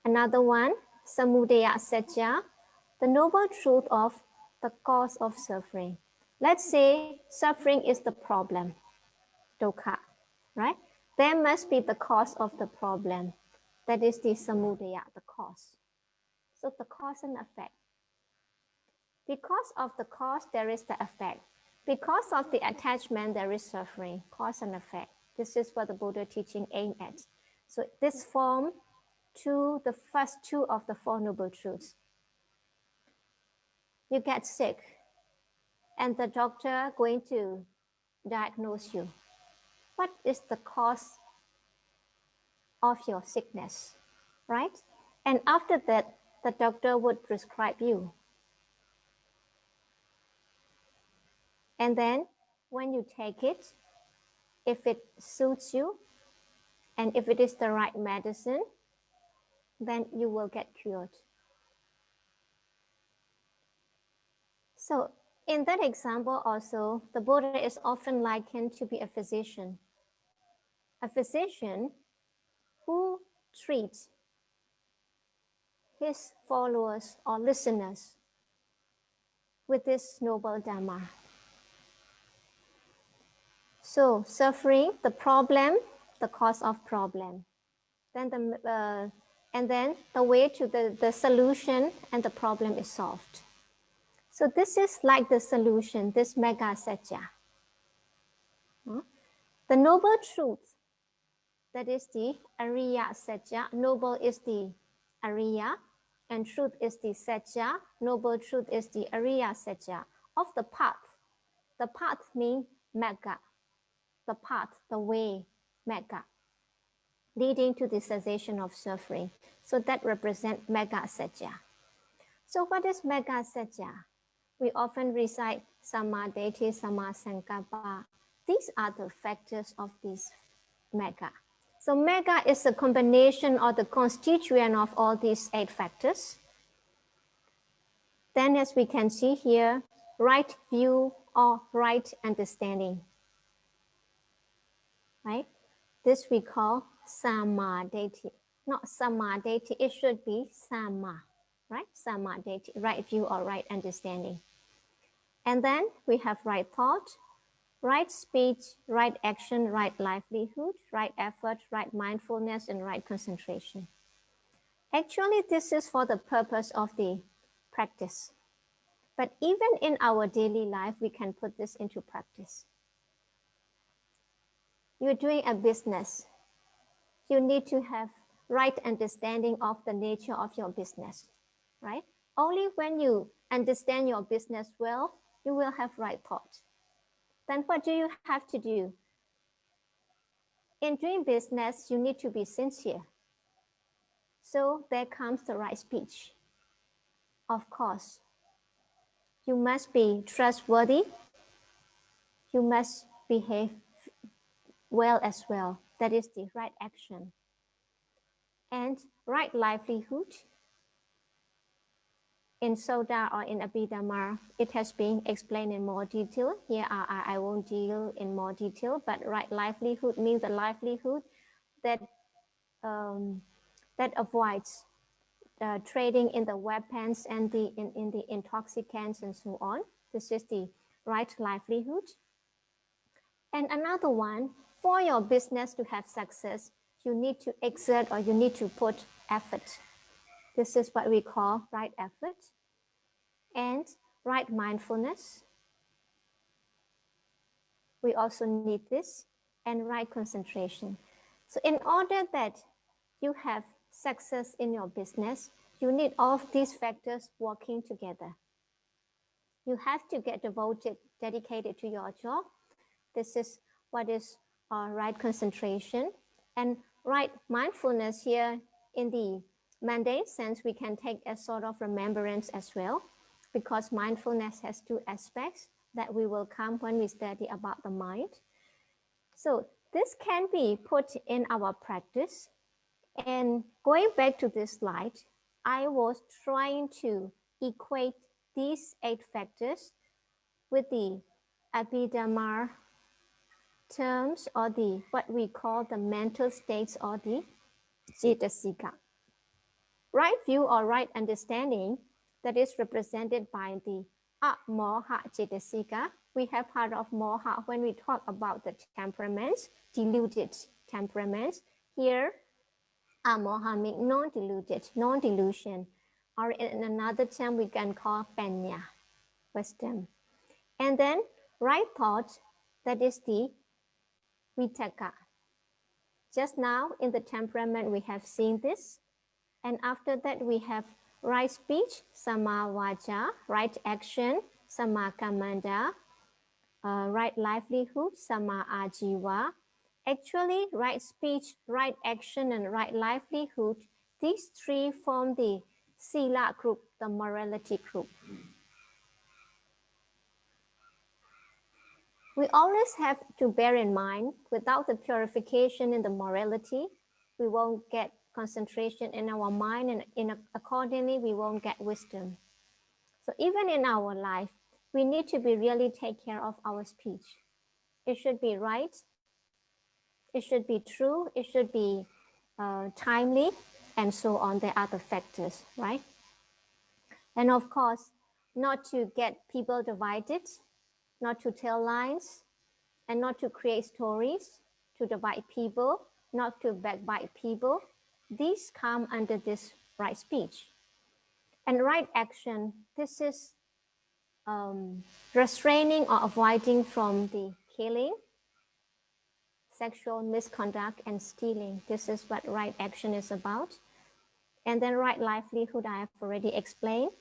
Speaker 4: Another one, samudaya satya, the noble truth of the cause of suffering. Let's say suffering is the problem, dukkha, right? There must be the cause of the problem. That is the samudaya, the cause. So the cause and effect. Because of the cause, there is the effect. Because of the attachment, there is suffering, cause and effect. This is what the Buddha teaching aim at. So this form the first 2 of the 4 noble truths. You get sick and the doctor going to diagnose you. What is the cause of your sickness, right? And after that, the doctor would prescribe you. And then when you take it, if it suits you, and if it is the right medicine, then you will get cured. So in that example also, the Buddha is often likened to be a physician who treats his followers or listeners with this noble Dhamma. So suffering, the problem, the cause of problem. Then the way to the solution, and the problem is solved. So this is like the solution, this mega satya. The noble truth, that is the Ariya Satya. Noble is the Ariya, and truth is the Satya. Noble truth is the Ariya Satya of the path. The path means Magga. The path, the way, Magga, leading to the cessation of suffering. So that represents Magga Satya. So what is Magga Satya? We often recite Samma-ditthi, Samma-sankappa. These are the factors of this Magga. So Magga is a combination or the constituent of all these 8 factors. Then as we can see here, right view or right understanding, right? This we call Samma-ditthi. Not Samma-ditthi, it should be Samma, right? Samma-ditthi, right view or right understanding. And then we have right thought, right speech, right action, right livelihood, right effort, right mindfulness, and right concentration. Actually, this is for the purpose of the practice. But even in our daily life, we can put this into practice. You're doing a business. You need to have right understanding of the nature of your business, right? Only when you understand your business well, you will have right thought. Then what do you have to do? In doing business, you need to be sincere. So there comes the right speech. Of course, you must be trustworthy. You must behave well as well. That is the right action. And right livelihood. In Soda or in Abhidhamma, it has been explained in more detail. Here I won't deal in more detail, but right livelihood means the livelihood that that avoids trading in the weapons and in the intoxicants and so on. This is the right livelihood. And another one, for your business to have success, you need to exert or you need to put effort. This is what we call right effort and right mindfulness. We also need this and right concentration. So in order that you have success in your business, you need all of these factors working together. You have to get devoted, dedicated to your job. This is what is right concentration and right mindfulness here in the mundane sense. We can take a sort of remembrance as well, because mindfulness has two aspects that we will come when we study about the mind. So this can be put in our practice. And going back to this slide, I was trying to equate these 8 factors with the Abhidhamma terms, or the what we call the mental states, or the cetasika. Right view or right understanding, that is represented by the amoha cetasika. We have heard of moha when we talk about the temperaments, deluded temperaments. Here, amoha means non-deluded, non-delusion, or in another term we can call panya, wisdom. And then right thought, that is the vitaka. Just now in the temperament we have seen this, and after that we have right speech, sama vaja, right action, sama kamanda, right livelihood, sama ajiva. Actually, right speech, right action, and right livelihood, these 3 form the sila group, the morality group. We always have to bear in mind, without the purification in the morality, we won't get concentration in our mind, and accordingly, we won't get wisdom. So even in our life, we need to be really take care of our speech. It should be right, it should be true, it should be timely, and so on. There are other factors, right? And of course, not to get people divided, not to tell lies, and not to create stories to divide people, not to backbite people. These come under this right speech. And right action, this is restraining or avoiding from the killing, sexual misconduct, and stealing. This is what right action is about. And then right livelihood, I have already explained.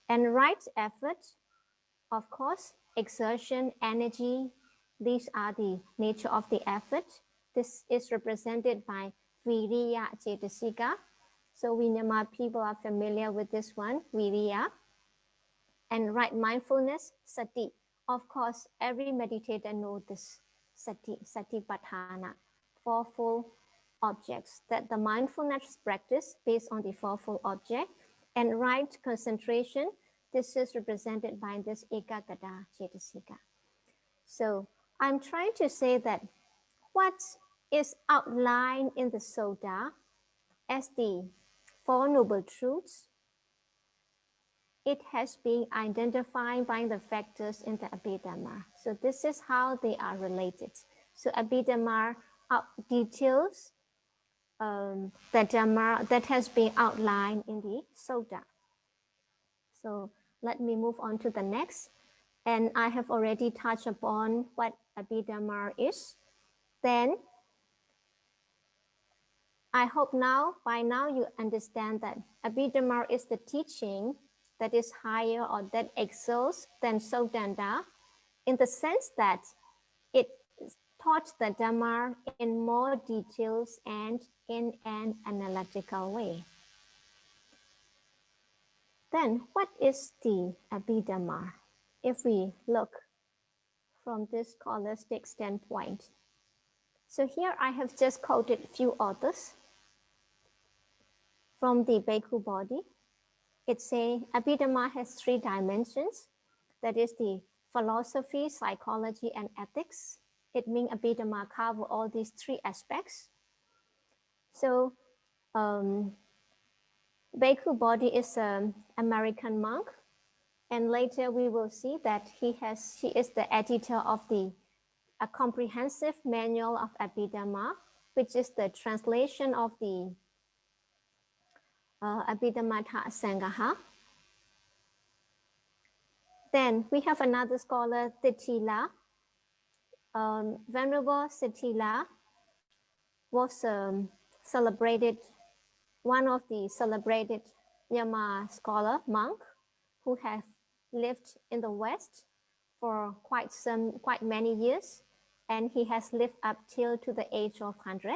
Speaker 4: And right effort, of course, exertion, energy, these are the nature of the effort. This is represented by viriya cetasika. So we Myanmar people are familiar with this one, viriya. And right mindfulness, sati. Of course, every meditator knows this, sati, satipatthana, fourfold objects, that the mindfulness practice based on the fourfold object. And right concentration, this is represented by this ekagata cetasika. So I'm trying to say that what is outlined in the Sutta as the Four Noble Truths, it has been identified by the factors in the Abhidhamma. So this is how they are related. So Abhidhamma details the Dhamma that has been outlined in the Sutta. So let me move on to the next. And I have already touched upon what Abhidhamma is. Then I hope by now you understand that Abhidhamma is the teaching that is higher or that excels than Sodanda, in the sense that it taught the Dhamma in more details and in an analytical way. Then what is the Abhidhamma? If we look from this scholastic standpoint. So here I have just quoted a few authors from the Bhikkhu body. It says Abhidhamma has 3 dimensions. That is the philosophy, psychology, and ethics. It means Abhidhamma covers all these 3 aspects. So Bhikkhu body is an American monk, And later we will see that she is the editor of a comprehensive manual of Abhidhamma, which is the translation of the Abhidhamma Sangaha. Then we have another scholar, Titila. Venerable Titila was celebrated, one of the celebrated Myanmar scholar monk who have lived in the West for quite many years, and he has lived up till to the age of 100.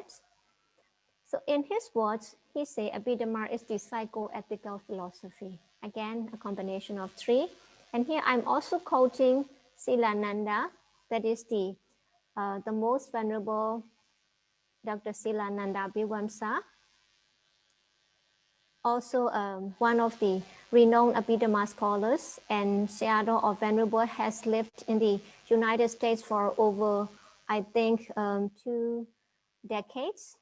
Speaker 4: So in his words, he say Abhidhamma is the psychoethical philosophy. Again, a combination of three. And here I'm also quoting Silananda, that is the most venerable Dr. Silananda Bhiwamsa, also one of the renowned Abhidhamma scholars and shadow of Venerable, has lived in the United States for over, I think, 2 decades,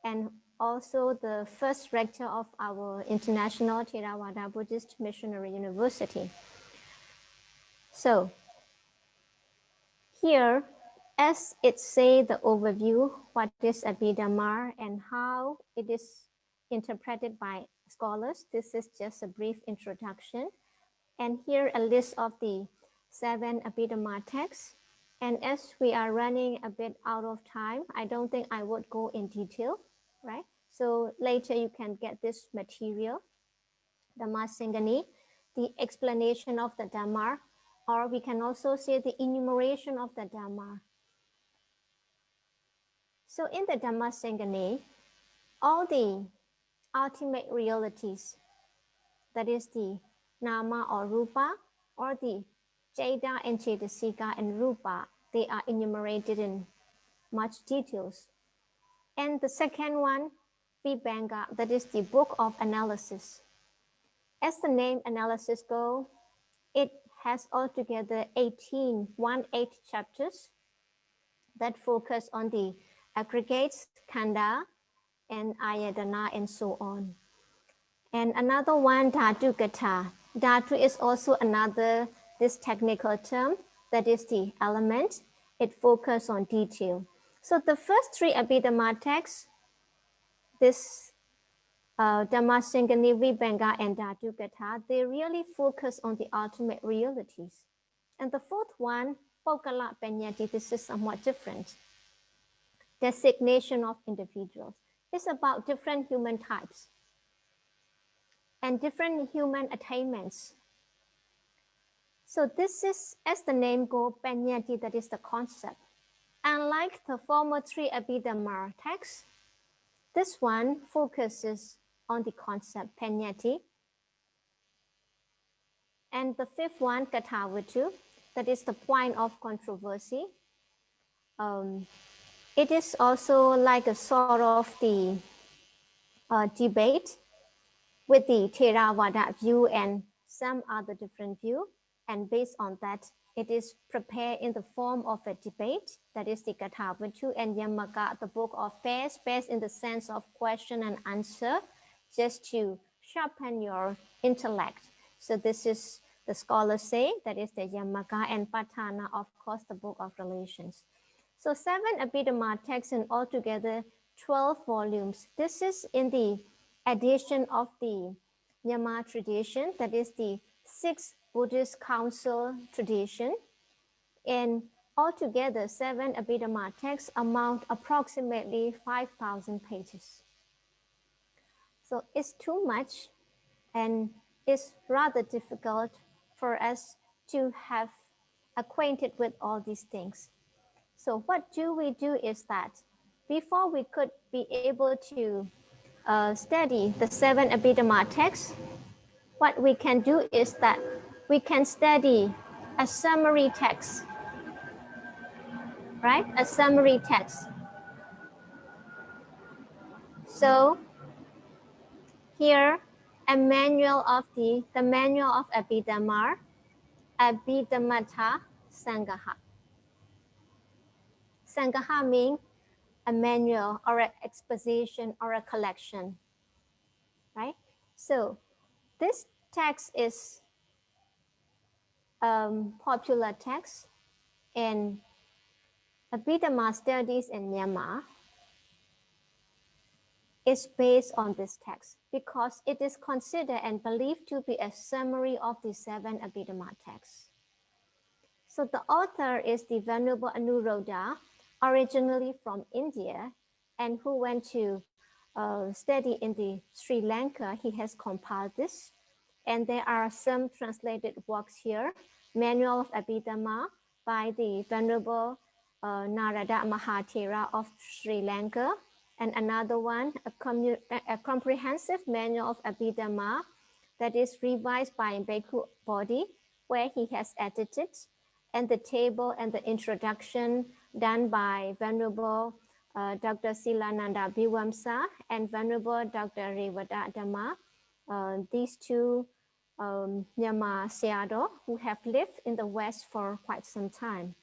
Speaker 4: and also the first rector of our International Theravada Buddhist Missionary University. So here, as it say the overview, what is Abhidhamma and how it is interpreted by scholars, this is just a brief introduction. And here a list of the 7 Abhidhamma texts. And as we are running a bit out of time, I don't think I would go in detail, right? So later you can get this material, Dhamma Singani, the explanation of the Dhamma, or we can also say the enumeration of the Dhamma. So in the Dhamma Singani, all the ultimate realities, that is the Nama or Rupa, or the Jada and Chetasika and Rupa, they are enumerated in much details. And the second one, Vibhanga, that is the book of analysis. As the name analysis go, it has altogether 18 chapters that focus on the aggregates, Khanda, and Ayadana, and so on. And another one, Dhatu Gata. Dhatu is also another, this technical term, that is the element. It focuses on detail. So the first 3 Abhidhamma texts, this Dhamma Singani, Vibhanga, and Dhatu Gata, they really focus on the ultimate realities. And the fourth one, Pokala Panyati, this is somewhat different. Designation of individuals. It's about different human types and different human attainments. So this is, as the name goes, Panyati, that is the concept. Unlike the former 3 Abhidhamma texts, this one focuses on the concept Panyati. And the 5th one, Kathavatu, that is the point of controversy. It is also like a sort of the debate with the Theravada view and some other different view. And based on that, it is prepared in the form of a debate, that is the Kathavatu, and Yamaka, the book of pairs in the sense of question and answer, just to sharpen your intellect. So this is, the scholars say, that is the Yamaka, and Patana, of course, the book of relations. So 7 Abhidhamma texts and altogether 12 volumes. This is in the edition of the Myanmar tradition, that is the 6th Buddhist Council tradition. And altogether 7 Abhidhamma texts amount approximately 5,000 pages. So it's too much, and it's rather difficult for us to have acquainted with all these things. So what do we do is that before we could be able to study the 7 Abhidhamma texts, what we can do is that we can study a summary text, right? A summary text. So here, a manual of the manual of Abhidhamma, Abhidhammata Sangaha. Sangaha means a manual or an exposition or a collection, right? So this text is popular text and Abhidhamma studies in Myanmar is based on this text because it is considered and believed to be a summary of the 7 Abhidhamma texts. So the author is the Venerable Anuruddha, originally from India, and who went to study in the Sri Lanka. He has compiled this, and there are some translated works here. Manual of Abhidhamma by the Venerable Narada Mahathera of Sri Lanka, and another one, a comprehensive manual of Abhidhamma that is revised by Bhikkhu Bodhi, where he has edited, and the table and the introduction done by Venerable Dr. Silananda Bhiwamsa and Venerable Dr. Revada Dhamma. These two Myanmar Sayadaw who have lived in the West for quite some time.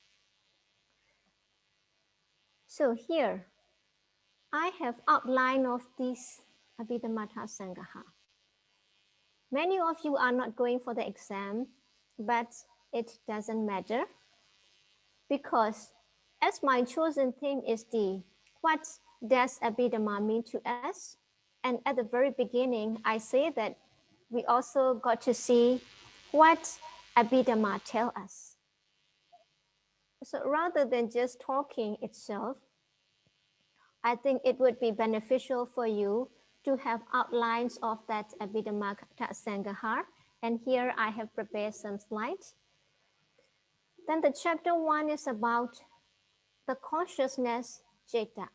Speaker 4: So here, I have outline of this Abhidhamma Sangaha. Many of you are not going for the exam, but it doesn't matter because as my chosen theme is the what does Abhidhamma mean to us? And at the very beginning, I say that we also got to see what Abhidhamma tell us. So rather than just talking itself, I think it would be beneficial for you to have outlines of that Abhidhamma Sangaha. And here I have prepared some slides. Then the chapter 1 is about the consciousness Jeta.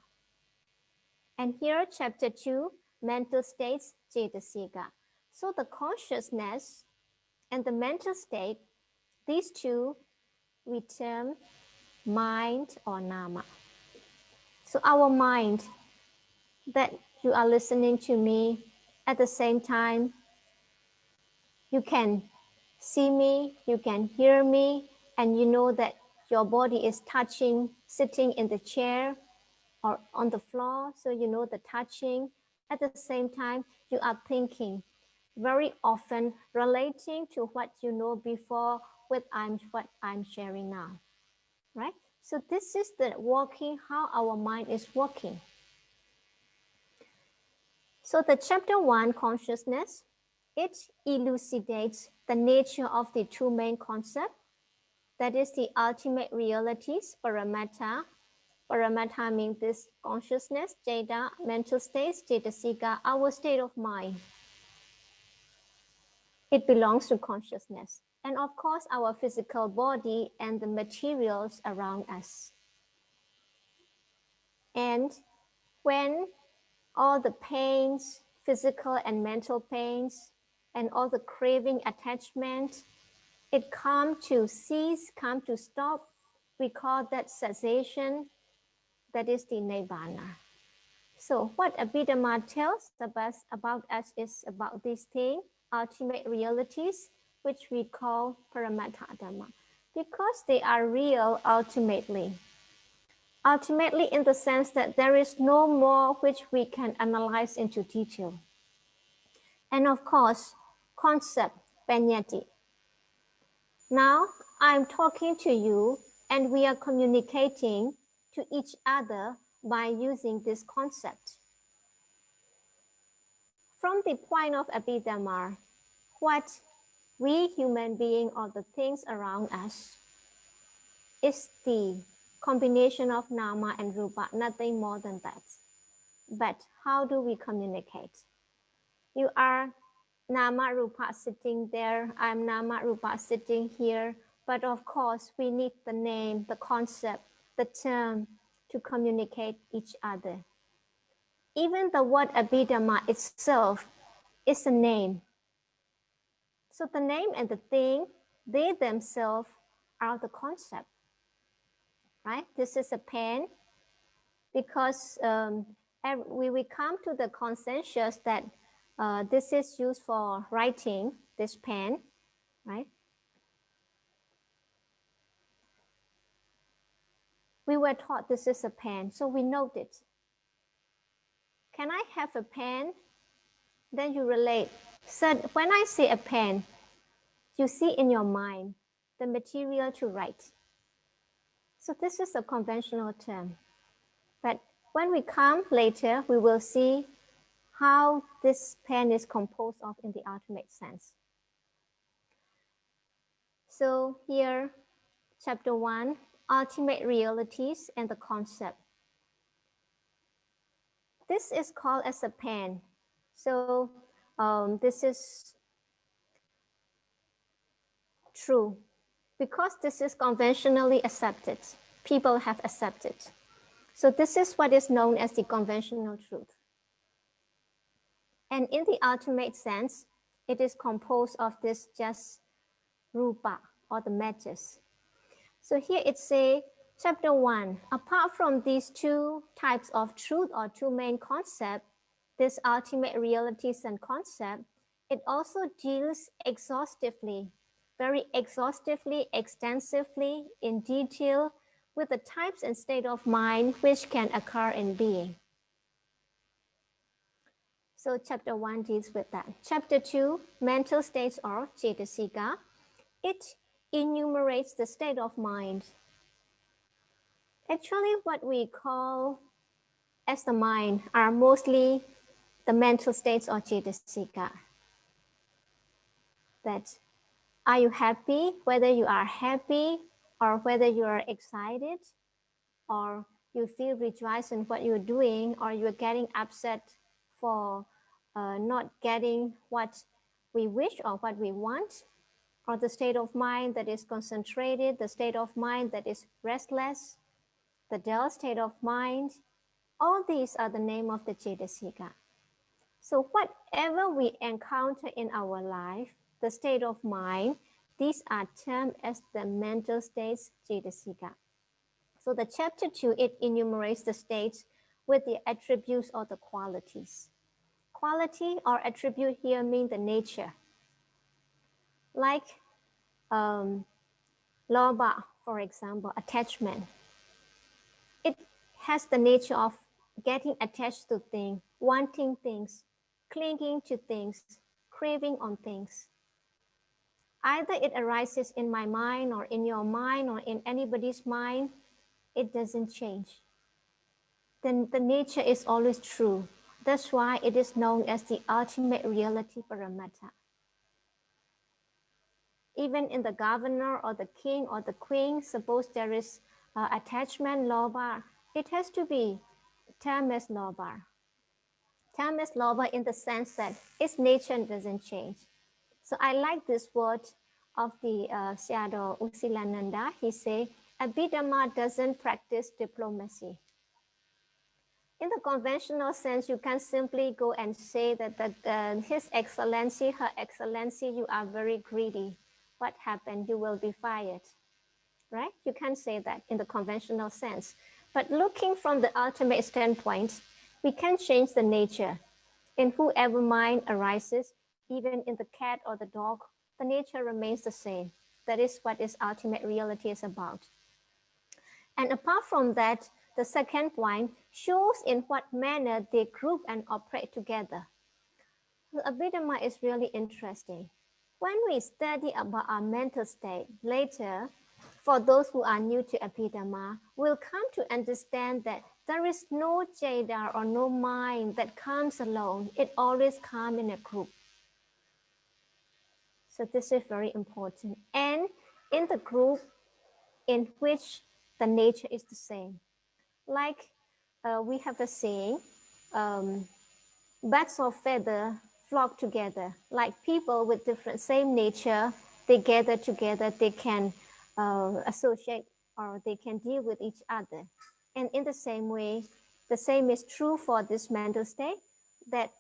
Speaker 4: And here chapter 2, mental states Cetasika. So the consciousness and the mental state, these two we term mind or nama. So our mind that you are listening to me at the same time, you can see me, you can hear me, and you know that your body is touching, sitting in the chair or on the floor. So you know the touching. At the same time, you are thinking very often relating to what you know before with what I'm sharing now, right? So this is the working, how our mind is working. So the chapter 1, consciousness, it elucidates the nature of the two main concepts, that is the ultimate realities, paramattha. Paramattha means this consciousness, Jeta, mental states, Cetasika, our state of mind. It belongs to consciousness. And of course, our physical body and the materials around us. And when all the pains, physical and mental pains, and all the craving attachment, it come to cease, come to stop, we call that cessation, that is the Nibbana. So what Abhidhamma tells us about is about these things, ultimate realities, which we call Paramattha Dhamma, because they are real ultimately. Ultimately in the sense that there is no more which we can analyze into detail. And of course, concept, Panyati. Now I'm talking to you and we are communicating to each other by using this concept. From the point of Abhidhamma, what we human beings or the things around us is the combination of nama and rupa, nothing more than that. But how do we communicate? You are nama rupa sitting there, I'm nama rupa sitting here, but of course we need the name, the concept, the term to communicate each other. Even the word Abhidhamma itself is a name. So the name and the thing, they themselves are the concept, right? This is a pen because we come to the consensus that this is used for writing, this pen, right? We were taught this is a pen, so we know it. Can I have a pen? Then you relate. So when I say a pen, you see in your mind, the material to write. So this is a conventional term. But when we come later, we will see how this pen is composed of in the ultimate sense. So here, chapter 1, ultimate realities and the concept. This is called as a pen. So this is true because this is conventionally accepted. People have accepted. So this is what is known as the conventional truth. And in the ultimate sense, it is composed of this just rupa or the matters. So here it says, chapter 1, apart from these two types of truth or two main concepts, this ultimate realities and concept, it also deals exhaustively, very exhaustively, extensively, in detail with the types and state of mind which can occur in being. So chapter 1 deals with that. Chapter 2, mental states or cetasika, it enumerates the state of mind. Actually, what we call as the mind are mostly the mental states or cetasika. That are you happy, whether you are happy or whether you are excited or you feel rejoiced in what you're doing or you're getting upset for not getting what we wish or what we want, or the state of mind that is concentrated, the state of mind that is restless, the dull state of mind. All these are the name of the cetasika. So whatever we encounter in our life, the state of mind, these are termed as the mental states cetasika. So the chapter 2, it enumerates the states with the attributes or the qualities. Quality or attribute here mean the nature. Like lobha, for example, attachment. It has the nature of getting attached to things, wanting things, clinging to things, craving on things. Either it arises in my mind or in your mind or in anybody's mind, it doesn't change. Then the nature is always true. That's why it is known as the ultimate reality paramatta. Even in the governor or the king or the queen, suppose there is attachment, lobha, it has to be termed as lobha. Termed as lobha in the sense that its nature doesn't change. So I like this word of the Sayadaw Usilananda. He say, Abhidhamma doesn't practice diplomacy. In the conventional sense, you can simply go and say that His Excellency, Her Excellency, you are very greedy. What happened? You will be fired, right? You can say that in the conventional sense. But looking from the ultimate standpoint, we can change the nature. In whoever mind arises, even in the cat or the dog, the nature remains the same. That is what is ultimate reality is about. And apart from that, the second point shows in what manner they group and operate together. The Abhidhamma is really interesting. When we study about our mental state later, for those who are new to Abhidhamma, we'll come to understand that there is no jada or no mind that comes alone. It always comes in a group. So this is very important. And in the group in which the nature is the same. Like we have a saying, birds of feather flock together. Like people with different same nature, they gather together, they can associate or they can deal with each other. And in the same way, the same is true for this mental state, that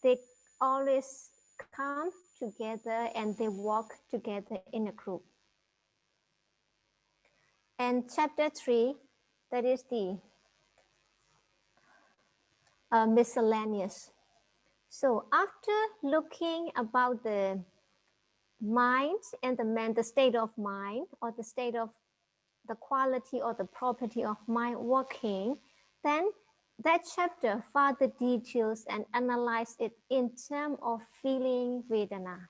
Speaker 4: they always come together and they walk together in a group. And chapter 3, that is the miscellaneous. So after looking about the mind and the state of mind or the state of the quality or the property of mind working, then that chapter further details and analyze it in terms of feeling Vedana.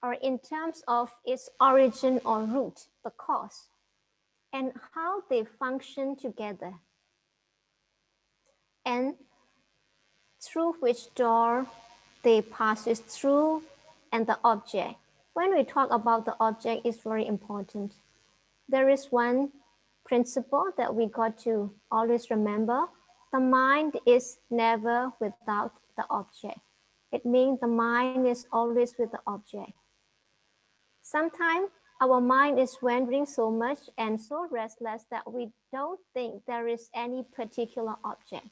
Speaker 4: or in terms of its origin or root, the cause, and how they function together, and through which door they passes through, and the object. When we talk about the object, it's very important. There is one principle that we got to always remember. The mind is never without the object. It means the mind is always with the object. Sometimes our mind is wandering so much and so restless that we don't think there is any particular object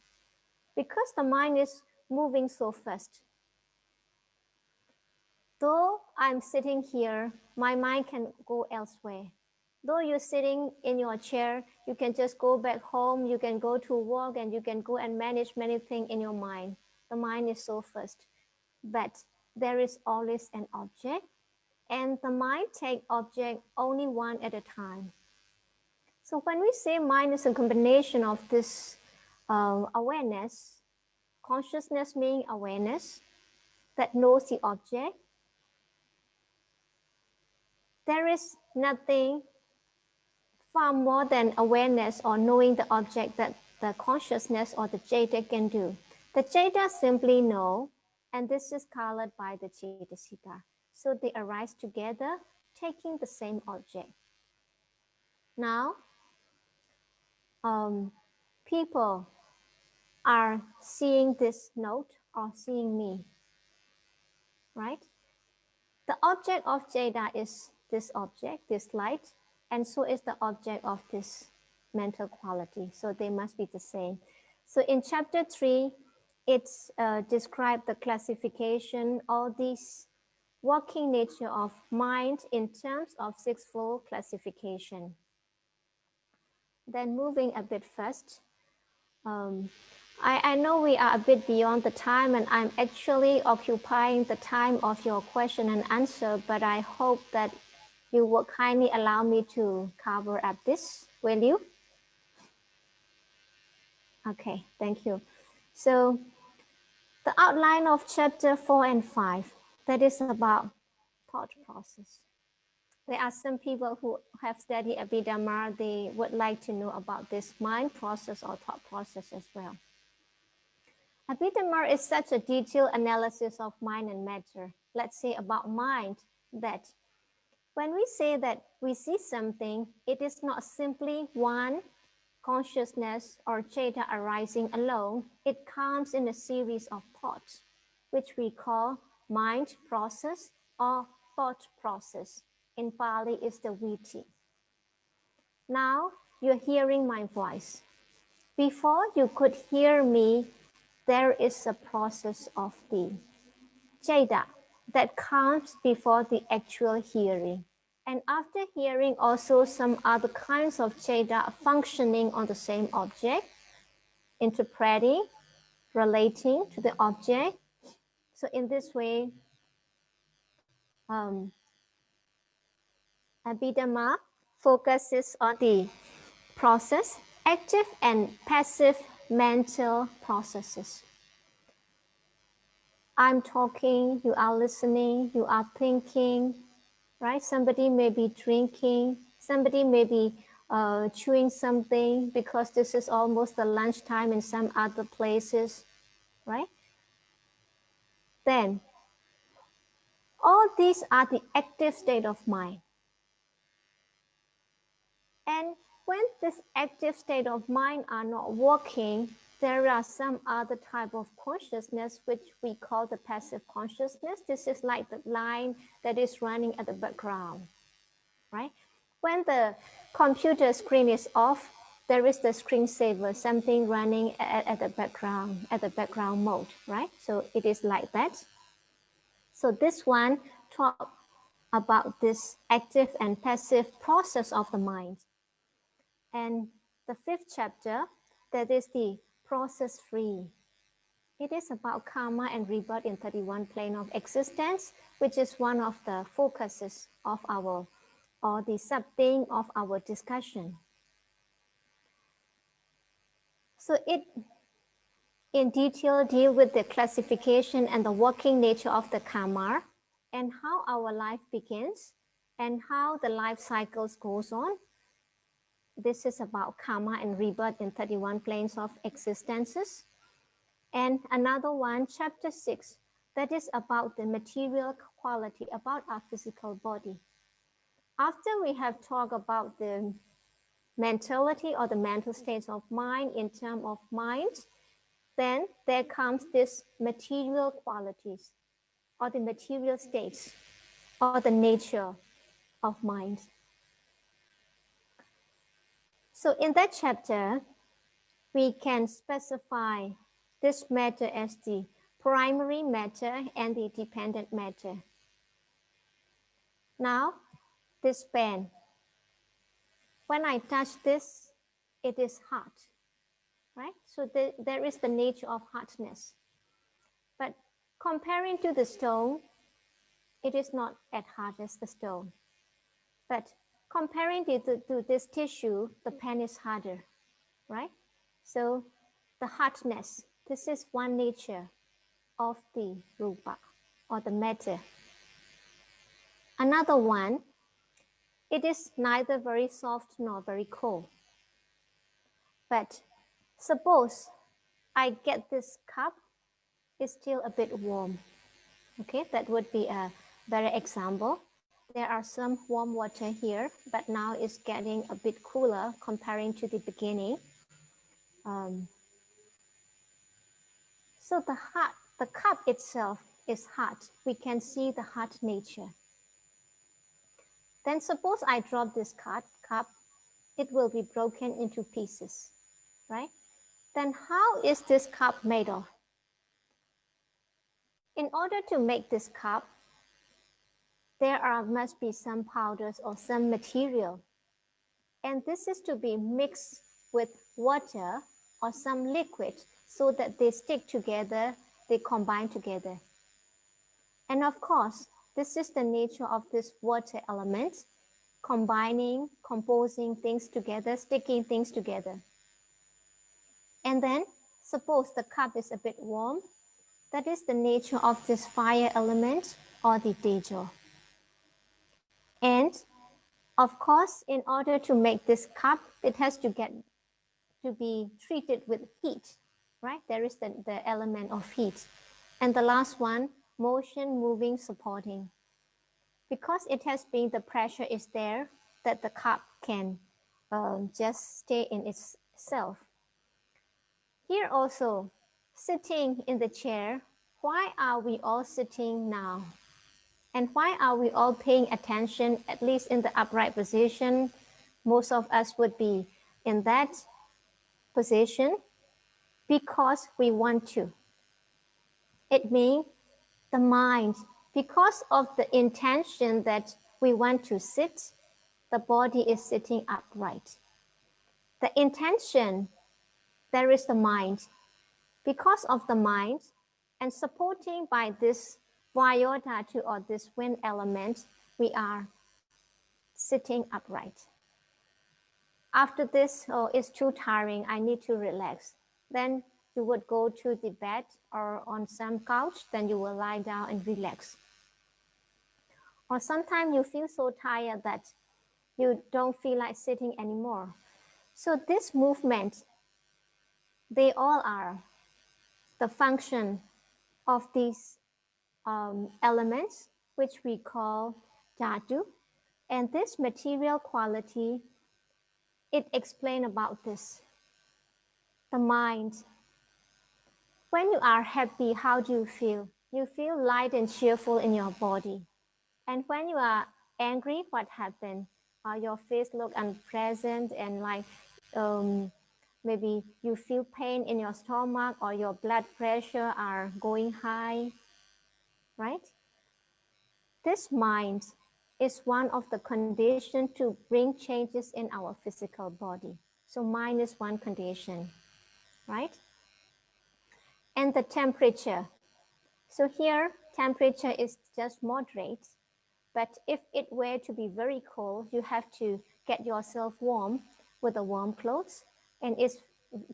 Speaker 4: because the mind is moving so fast. Though I'm sitting here, my mind can go elsewhere. Though you're sitting in your chair, you can just go back home, you can go to work, and you can go and manage many things in your mind. The mind is so fast. But there is always an object, and the mind takes object only one at a time. So when we say mind is a combination of this awareness, consciousness meaning awareness that knows the object, there is nothing far more than awareness or knowing the object that the consciousness or the Jeta can do. The Jeta simply know, and this is colored by the Cetasika. So they arise together, taking the same object. Now, people are seeing this note or seeing me, right? The object of Jeta is this object, this light, and so is the object of this mental quality. So they must be the same. So in chapter 3, it's described the classification, all these working nature of mind in terms of sixfold classification. Then moving a bit fast, I know we are a bit beyond the time and I'm actually occupying the time of your question and answer, but I hope that you will kindly allow me to cover up this, will you? Okay, thank you. So the outline of chapter 4 and 5, that is about thought process. There are some people who have studied Abhidhamma, they would like to know about this mind process or thought process as well. Abhidhamma is such a detailed analysis of mind and matter. Let's say about mind, that when we say that we see something, it is not simply one consciousness or Jeta arising alone. It comes in a series of thoughts, which we call mind process or thought process. In Pali, is the viti. Now you're hearing my voice. Before you could hear me, there is a process of the Jeta that comes before the actual hearing. And after hearing, also some other kinds of Jeta functioning on the same object, interpreting, relating to the object. So in this way, Abhidhamma focuses on the process, active and passive mental processes. I'm talking, you are listening, you are thinking, right? Somebody may be drinking, somebody may be chewing something because this is almost the lunchtime in some other places, right? Then, all these are the active state of mind. And when this active state of mind are not working, there are some other type of consciousness which we call the passive consciousness. This is like the line that is running at the background, right? When the computer screen is off, there is the screensaver, something running at the background mode, right? So it is like that. So this one talk about this active and passive process of the mind. And the 5th chapter, that is the process free. It is about karma and rebirth in 31 plane of existence, which is one of the focuses of our, or the sub-theme of our discussion. So it in detail deal with the classification and the working nature of the karma, and how our life begins and how the life cycles goes on. This is about karma and rebirth in 31 planes of existences. And another one, chapter 6, that is about the material quality, about our physical body. After we have talked about the mentality or the mental states of mind in terms of mind, then there comes this material qualities or the material states or the nature of mind. So in that chapter, we can specify this matter as the primary matter and the dependent matter. Now, this pen, when I touch this, it is hot, right? So there is the nature of hardness. But comparing to the stone, it is not as hard as the stone. But comparing to this tissue, the pen is harder, right? So the hardness, this is one nature of the rupa or the matter. Another one, it is neither very soft nor very cold. But suppose I get this cup, it's still a bit warm. Okay, that would be a better example. There are some warm water here, but now it's getting a bit cooler comparing to the beginning. So the cup itself is hot. We can see the hot nature. Then suppose I drop this cup, it will be broken into pieces, right? Then how is this cup made of? In order to make this cup, must be some powders or some material. And this is to be mixed with water or some liquid so that they stick together, they combine together. And of course, this is the nature of this water element, combining, composing things together, sticking things together. And then suppose the cup is a bit warm, that is the nature of this fire element or the tejo. And of course, in order to make this cup, it has to be treated with heat, right? There is the element of heat. And the last one, motion, moving, supporting. Because it has been, the pressure is there that the cup can just stay in itself. Here also, sitting in the chair, why are we all sitting now? And why are we all paying attention, at least in the upright position? Most of us would be in that position because we want to. It means the mind, because of the intention that we want to sit, the body is sitting upright. The intention, there is the mind. Because of the mind and supporting by this vayodhatu or this wind element, we are sitting upright. After this, oh, it's too tiring, I need to relax. Then you would go to the bed or on some couch, then you will lie down and relax. Or sometimes you feel so tired that you don't feel like sitting anymore. So this movement, they all are the function of these elements, which we call dhatu. And this material quality, it explains about this. The mind. When you are happy, how do you feel? You feel light and cheerful in your body. And when you are angry, what happens? Your face look unpleasant and like maybe you feel pain in your stomach or your blood pressure are going high, right? This mind is one of the conditions to bring changes in our physical body. So mind is one condition, right? And the temperature. So here, temperature is just moderate, but if it were to be very cold, you have to get yourself warm with the warm clothes. And it's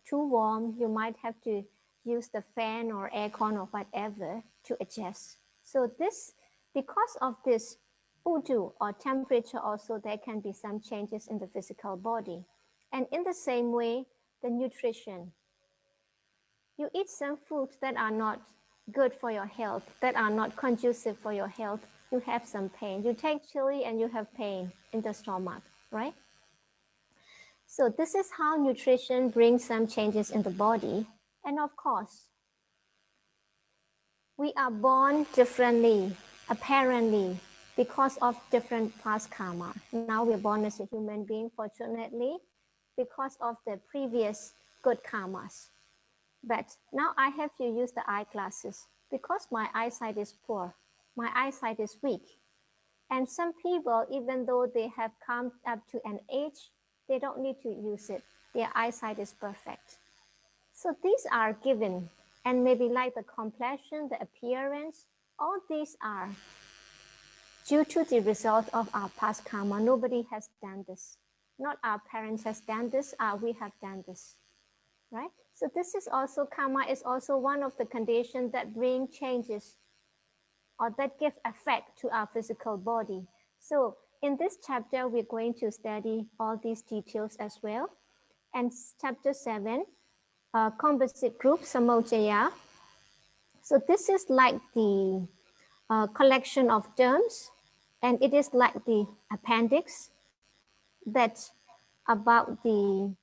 Speaker 4: too warm, you might have to use the fan or aircon or whatever to adjust. So this because of this udu or temperature also, there can be some changes in the physical body. And in the same way, the nutrition. You eat some foods that are not good for your health, that are not conducive for your health, you have some pain. You take chili and you have pain in the stomach, right? So this is how nutrition brings some changes in the body. And of course, we are born differently, apparently, because of different past karma. Now we're born as a human being, fortunately, because of the previous good karmas. But now I have to use the eyeglasses because my eyesight is poor. My eyesight is weak. And some people, even though they have come up to an age, they don't need to use it. Their eyesight is perfect. So these are given. And maybe like the complexion, the appearance, all these are due to the result of our past karma. Nobody has done this. Not our parents has done this, we have done this. Right? So this is also, karma is also one of the conditions that bring changes or that give effect to our physical body. So in this chapter, we're going to study all these details as well. And chapter 7, composite group, samojaya. So this is like the collection of terms, and it is like the appendix that's about the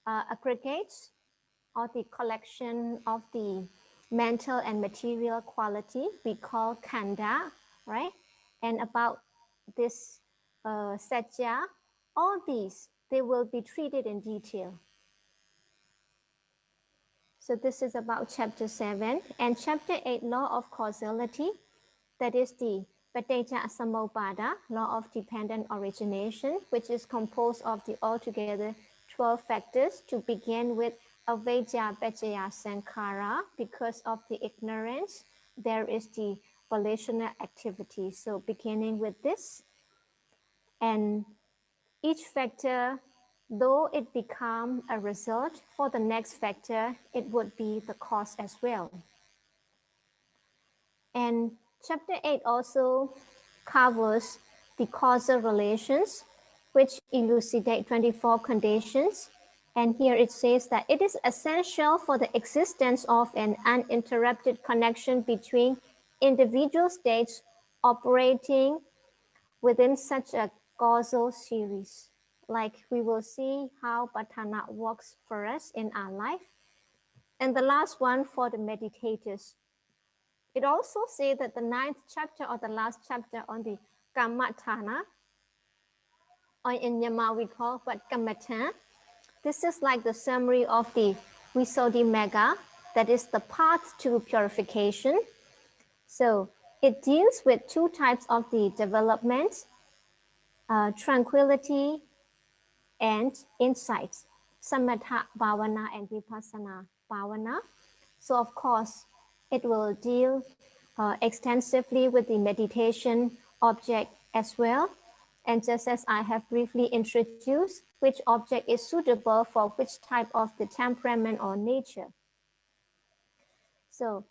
Speaker 4: aggregates or the collection of the mental and material quality we call khanda, right? And about this satya, all these, they will be treated in detail. So this is about chapter 7 and chapter 8, law of causality. That is the Paticca Samuppada, law of dependent origination, which is composed of the altogether 12 factors. To begin with, avijja paccaya sankhara, because of the ignorance, there is the volitional activity. So beginning with this, and each factor, though it become a result for the next factor, it would be the cause as well. And chapter 8 also covers the causal relations, which elucidate 24 conditions. And here it says that it is essential for the existence of an uninterrupted connection between individual states operating within such a causal series. Like we will see how Patthana works for us in our life. And the last one for the meditators. It also says that the 9th chapter or the last chapter on the Kammatthana, or in Myanmar we call what Kammatthana. This is like the summary of the Visuddhimagga, that is the path to purification. So it deals with two types of the development, tranquility and insight, samatha bhavana and vipassana bhavana. So of course, it will deal extensively with the meditation object as well. And just as I have briefly introduced, which object is suitable for which type of the temperament or nature. So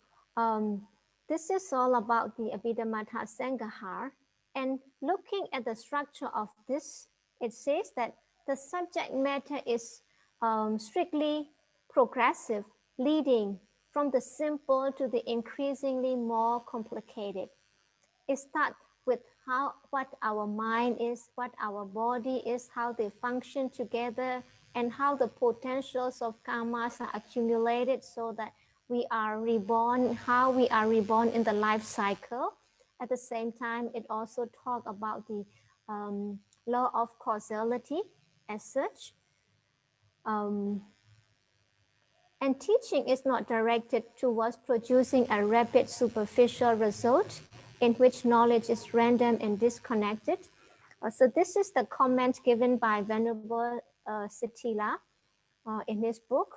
Speaker 4: this is all about the Abhidhamma Sanghahar. And looking at the structure of this, it says that the subject matter is strictly progressive, leading from the simple to the increasingly more complicated. It starts with what our mind is, what our body is, how they function together, and how the potentials of karmas are accumulated so that we are reborn, how we are reborn in the life cycle. At the same time, it also talks about the law of causality as such. And teaching is not directed towards producing a rapid superficial result in which knowledge is random and disconnected. So this is the comment given by Venerable Sitila in his book.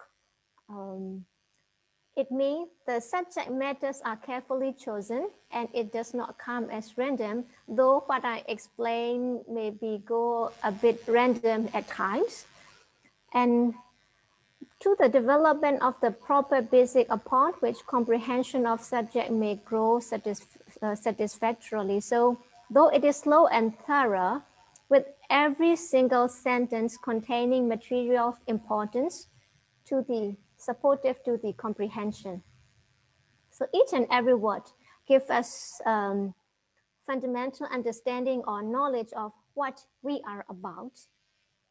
Speaker 4: It means the subject matters are carefully chosen and it does not come as random, though what I explain maybe go a bit random at times. And to the development of the proper basic upon which comprehension of subject may grow satisfactorily. So though it is slow and thorough, with every single sentence containing material of importance to the supportive to the comprehension. So each and every word gives us fundamental understanding or knowledge of what we are about.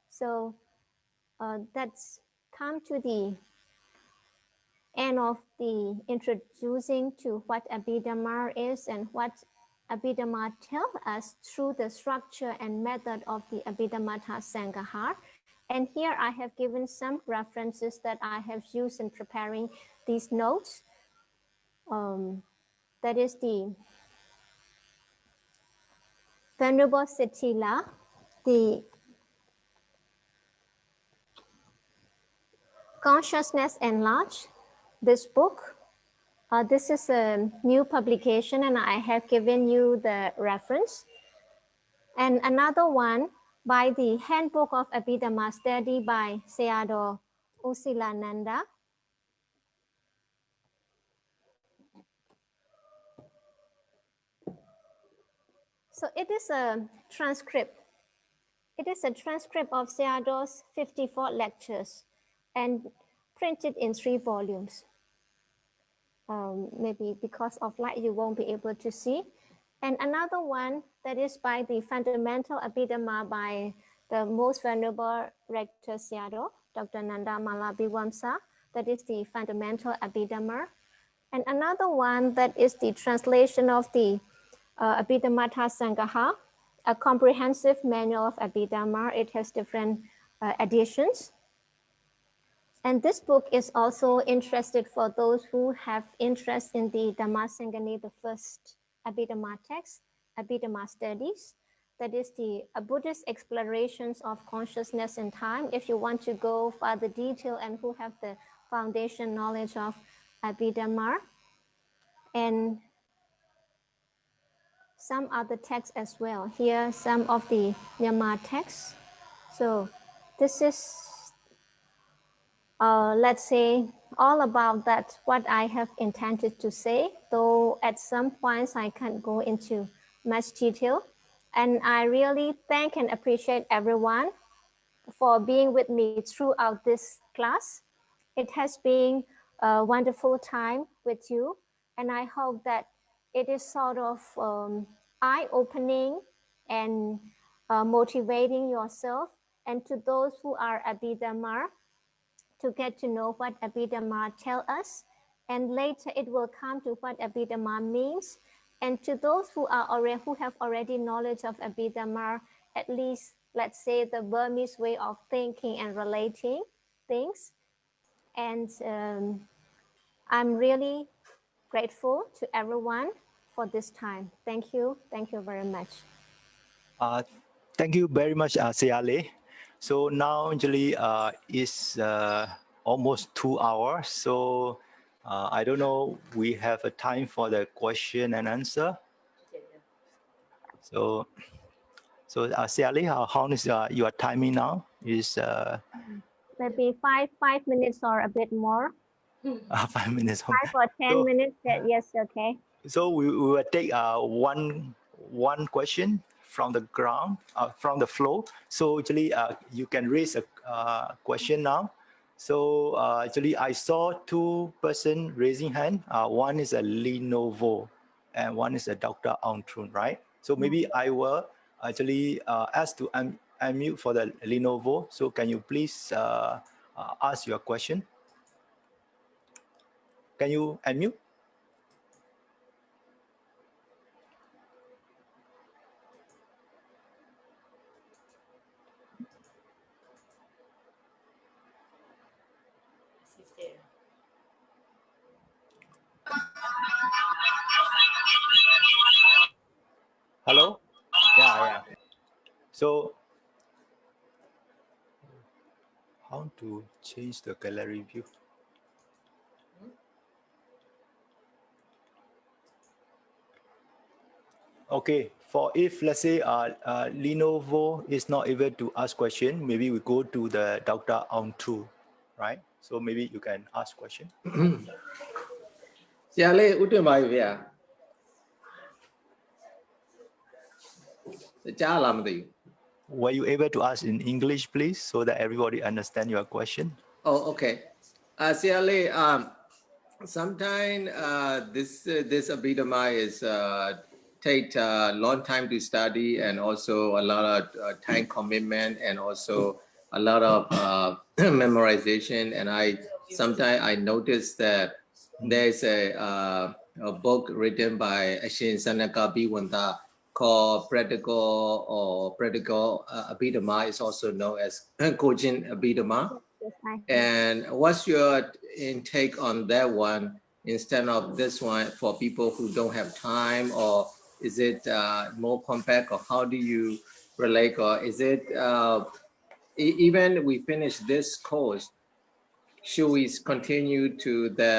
Speaker 4: So that's come to the end of the introducing to what Abhidhamma is and what Abhidhamma tells us through the structure and method of the Abhidhammata Sangaha. And here I have given some references that I have used in preparing these notes. That is the Venerable Sitila, the Consciousness Enlarged, this book. This is a new publication and I have given you the reference. And another one by the Handbook of Abhidhamma Study by Sayadaw Usilananda. So it is a transcript. It is a transcript of Sayadaw's 54 lectures and printed in 3 volumes. Maybe because of light you won't be able to see. And another one that is by the Fundamental Abhidhamma by the most venerable Rector Sayadaw, Dr. Nanda Malabhiwamsa, that is the Fundamental Abhidhamma. And another one that is the translation of the Abhidhammata Sangaha, a comprehensive manual of Abhidhamma. It has different editions. And this book is also interested for those who have interest in the Dhammasangani, the first Abhidhamma text, Abhidhamma studies. That is the Buddhist explorations of consciousness and time. If you want to go further detail and who have the foundation knowledge of Abhidhamma and some other texts as well. Here, some of the Nyama texts. So this is let's say all about that what I have intended to say, though at some points I can't go into much detail. And I really thank and appreciate everyone for being with me throughout this class. It has been a wonderful time with you, and I hope that it is sort of eye-opening and motivating yourself, and to those who are Abhidhamma, to get to know what Abhidhamma tell us, and later it will come to what Abhidhamma means. And to those who have already knowledge of Abhidhamma, at least let's say the Burmese way of thinking and relating things. And I'm really grateful to everyone for this time. Thank you very much.
Speaker 2: Thank you very much, Sayalay. So now actually it's almost 2 hours. So I don't know, we have a time for the question and answer. So Sayalay, how is your timing now? Is
Speaker 4: Maybe five minutes or a bit more.
Speaker 2: 5 minutes.
Speaker 4: 5 or 10 minutes. Yes, okay.
Speaker 2: So we will take one question from the ground, from the floor. So actually, you can raise a question now. So actually, I saw 2 persons raising hand. One is a Lenovo, and one is a Dr. Aungtrun, right? So maybe I will actually ask to unmute for the Lenovo. So can you please ask your question? Can you unmute? Hello? Yeah. So how to change the gallery view? Okay, for if let's say Lenovo is not able to ask question, maybe we go to the Dr. Aungtrun, right? So maybe you can ask question.
Speaker 6: Sayalay ဥတ္တမပါဗျာ ကြားလားမသိဘူး
Speaker 2: Were you able to ask in English, please, so that everybody understand your question?
Speaker 6: Oh, okay. Sayalay, sometimes this Abhidhamma is take a long time to study and also a lot of time commitment and also a lot of memorization. And sometimes I notice that there's a book written by Ashin Sanaka Biwanta called Practical Abhidhamma. Is also known as Kojin Abhidhamma.
Speaker 4: Yes, I have.
Speaker 6: And what's your intake on that one instead of this one for people who don't have time, or is it more compact, or how do you relate, or is it even we finish this course, should we continue to the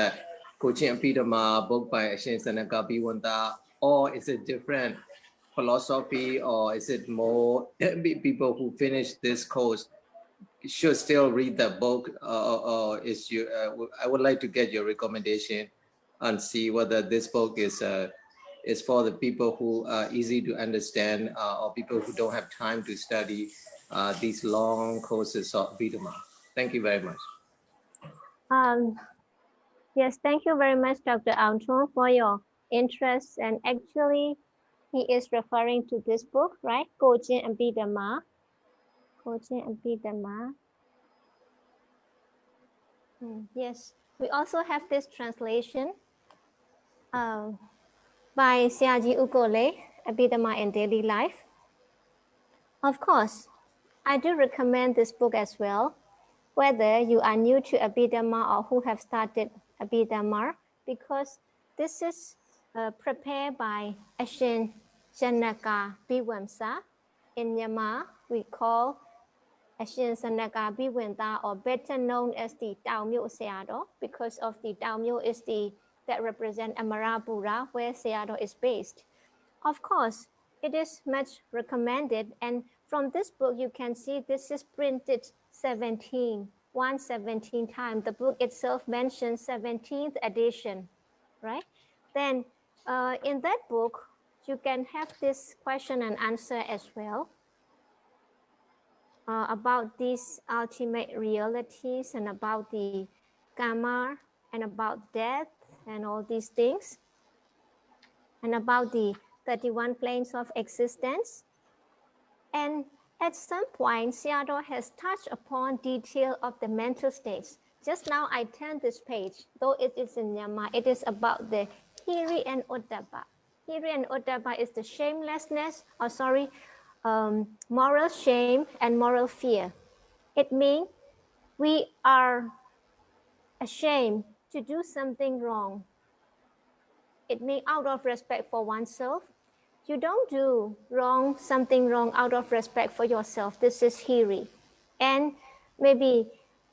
Speaker 6: Cochin Abhidhamma book by Ashin Sanaka Biwanta, or is it different philosophy, or is it more people who finish this course should still read the book, or is you? I would like to get your recommendation and see whether this book is for the people who are easy to understand, or people who don't have time to study these long courses of Abhidhamma. Thank you very much.
Speaker 4: Yes, thank you very much, Dr. Anton, for your interest. And actually, he is referring to this book, right? Kojin Abhidhamma. Kojin Abhidhamma. Yes, we also have this translation by Siaji Ukole, Abhidhamma in Daily Life. Of course, I do recommend this book as well, whether you are new to Abhidhamma or who have started Abhidhamma, because this is prepared by Ashin Janaka Biwamsa. In Myanmar, we call Ashin Sanaka Biwenta, or better known as the Tao Myo Seado, because of the Tao Myo is that represent Amarapura, where Seado is based. Of course, it is much recommended, and from this book you can see this is printed 117 times. The book itself mentions 17th edition, right? Then in that book you can have this question and answer as well, about these ultimate realities and about the karma and about death and all these things, and about the 31 planes of existence. And at some point, Seattle has touched upon detail of the mental states. Just now I turned this page, though it is in Myanmar, it is about the Hiri and Oddabba. Hiri and Oddabba is the shamelessness, or sorry, moral shame and moral fear. It means we are ashamed to do something wrong. It means out of respect for oneself. You don't do something wrong out of respect for yourself. This is hiri. And maybe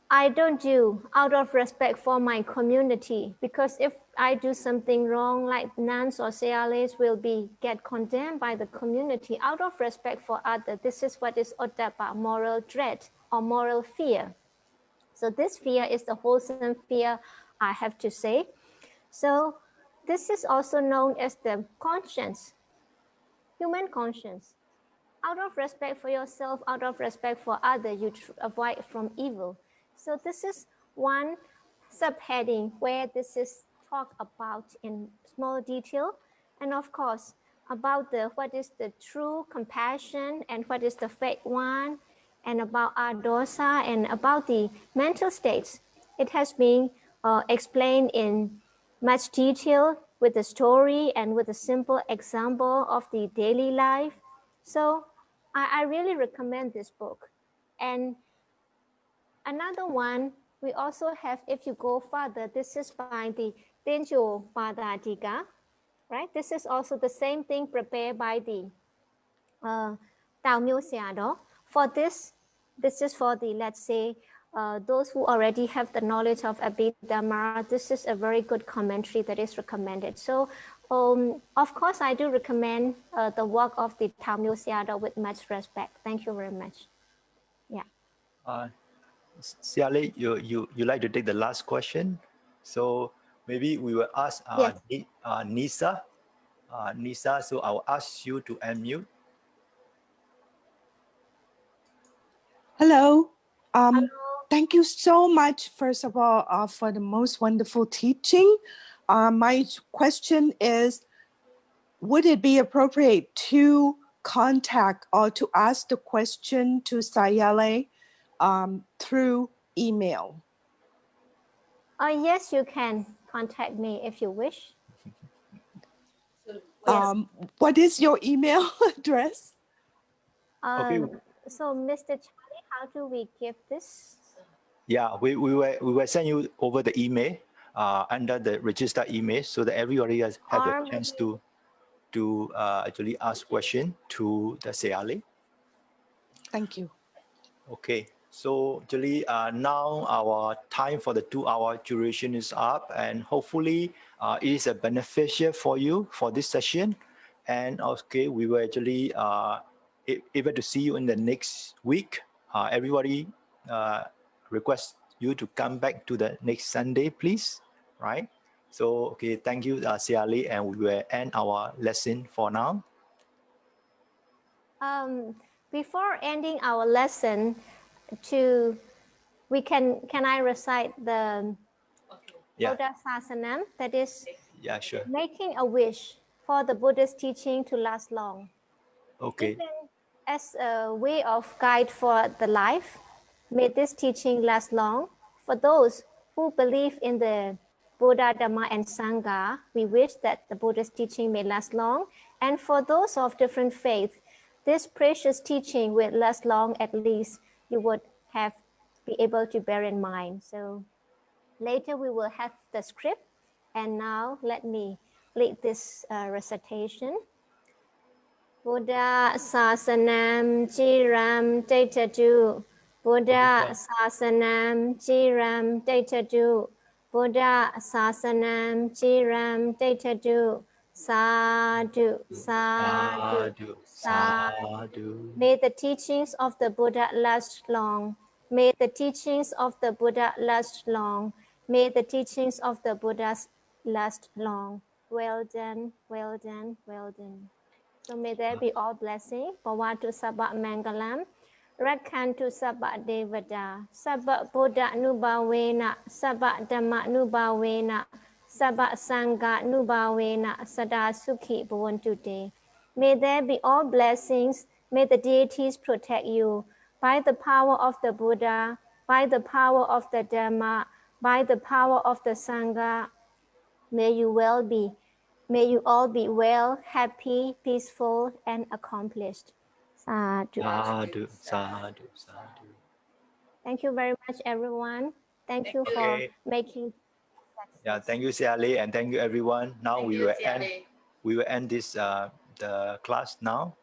Speaker 4: I don't do out of respect for my community, because if I do something wrong, like nuns or sayalays will get condemned by the community out of respect for others. This is what is oddappa, moral dread or moral fear. So this fear is the wholesome fear, I have to say. So this is also known as the conscience, human conscience. Out of respect for yourself, out of respect for others, you avoid from evil. So this is one subheading where this is talked about in small detail. And of course, about what is the true compassion and what is the fake one, and about adosa and about the mental states. It has been explained in much detail with the story and with a simple example of the daily life. So I really recommend this book. And another one we also have, if you go further, this is by the Tenjo Padadika, right? This is also the same thing prepared by the Tao Myo Seado. For this is for the, let's say, those who already have the knowledge of Abhidhamma. This is a very good commentary that is recommended. So of course, I do recommend the work of the Tao Myo Seado with much respect. Thank you very much. Yeah.
Speaker 2: Sayalay, you like to take the last question? So maybe we will ask
Speaker 4: Yes.
Speaker 2: Nisa. Nisa, so I'll ask you to unmute.
Speaker 7: Hello. Thank you so much, first of all, for the most wonderful teaching. My question is, would it be appropriate to contact or to ask the question to Sayalay through email?
Speaker 4: Yes, you can contact me if you wish. Yes.
Speaker 7: What is your email address?
Speaker 2: Okay.
Speaker 4: So, Mr. Charlie, how do we give this?
Speaker 2: Yeah, we will send you over the email under the register email so that everybody has have a chance to actually ask question to the Sayalay.
Speaker 7: Thank you.
Speaker 2: Okay, so actually now our time for the 2-hour duration is up, and hopefully it is a beneficial for you for this session. And okay, we will actually able to see you in the next week. Everybody request you to come back to the next Sunday, please. Right? So okay, thank you, Sayalay, and we will end our lesson for now.
Speaker 4: Before ending our lesson, can I recite the Buddha Sasanam? That is,
Speaker 2: sure.
Speaker 4: making a wish for the Buddha's teaching to last long.
Speaker 2: Okay.
Speaker 4: Even as a way of guide for the life, may this teaching last long. For those who believe in the Buddha, Dhamma, and Sangha, we wish that the Buddha's teaching may last long. And for those of different faiths, this precious teaching will last long, at least you would have be able to bear in mind. So later we will have the script. And now let me lead this recitation. Buddha Sasanam Jiram Datadu. Buddha Sasanam Jiram Datadu. Buddha Sasanam Jiram Datadu. Sadhu, sadhu, sadhu. May the teachings of the Buddha last long. May the teachings of the Buddha last long. May the teachings of the Buddha last long. Well done, well done, well done. So may there be all blessing. Bhavatu sabba mangalam. Rakhantu sabba devada. Sabba Buddha nubhavena. Sabba Dhamma nubhavena. Sabba Sangha nubhavena. Sada sukhi bhavantu te. May there be all blessings. May the deities protect you. By the power of the Buddha, by the power of the Dhamma, by the power of the Sangha, may you well be. May you all be well, happy, peaceful, and accomplished. Sadhu.
Speaker 2: Sadhu, sadhu, sadhu.
Speaker 4: Thank you very much, everyone. Thank you for making success.
Speaker 2: Yeah, thank you, Sayalay, and thank you, everyone. Now we will end this the class now.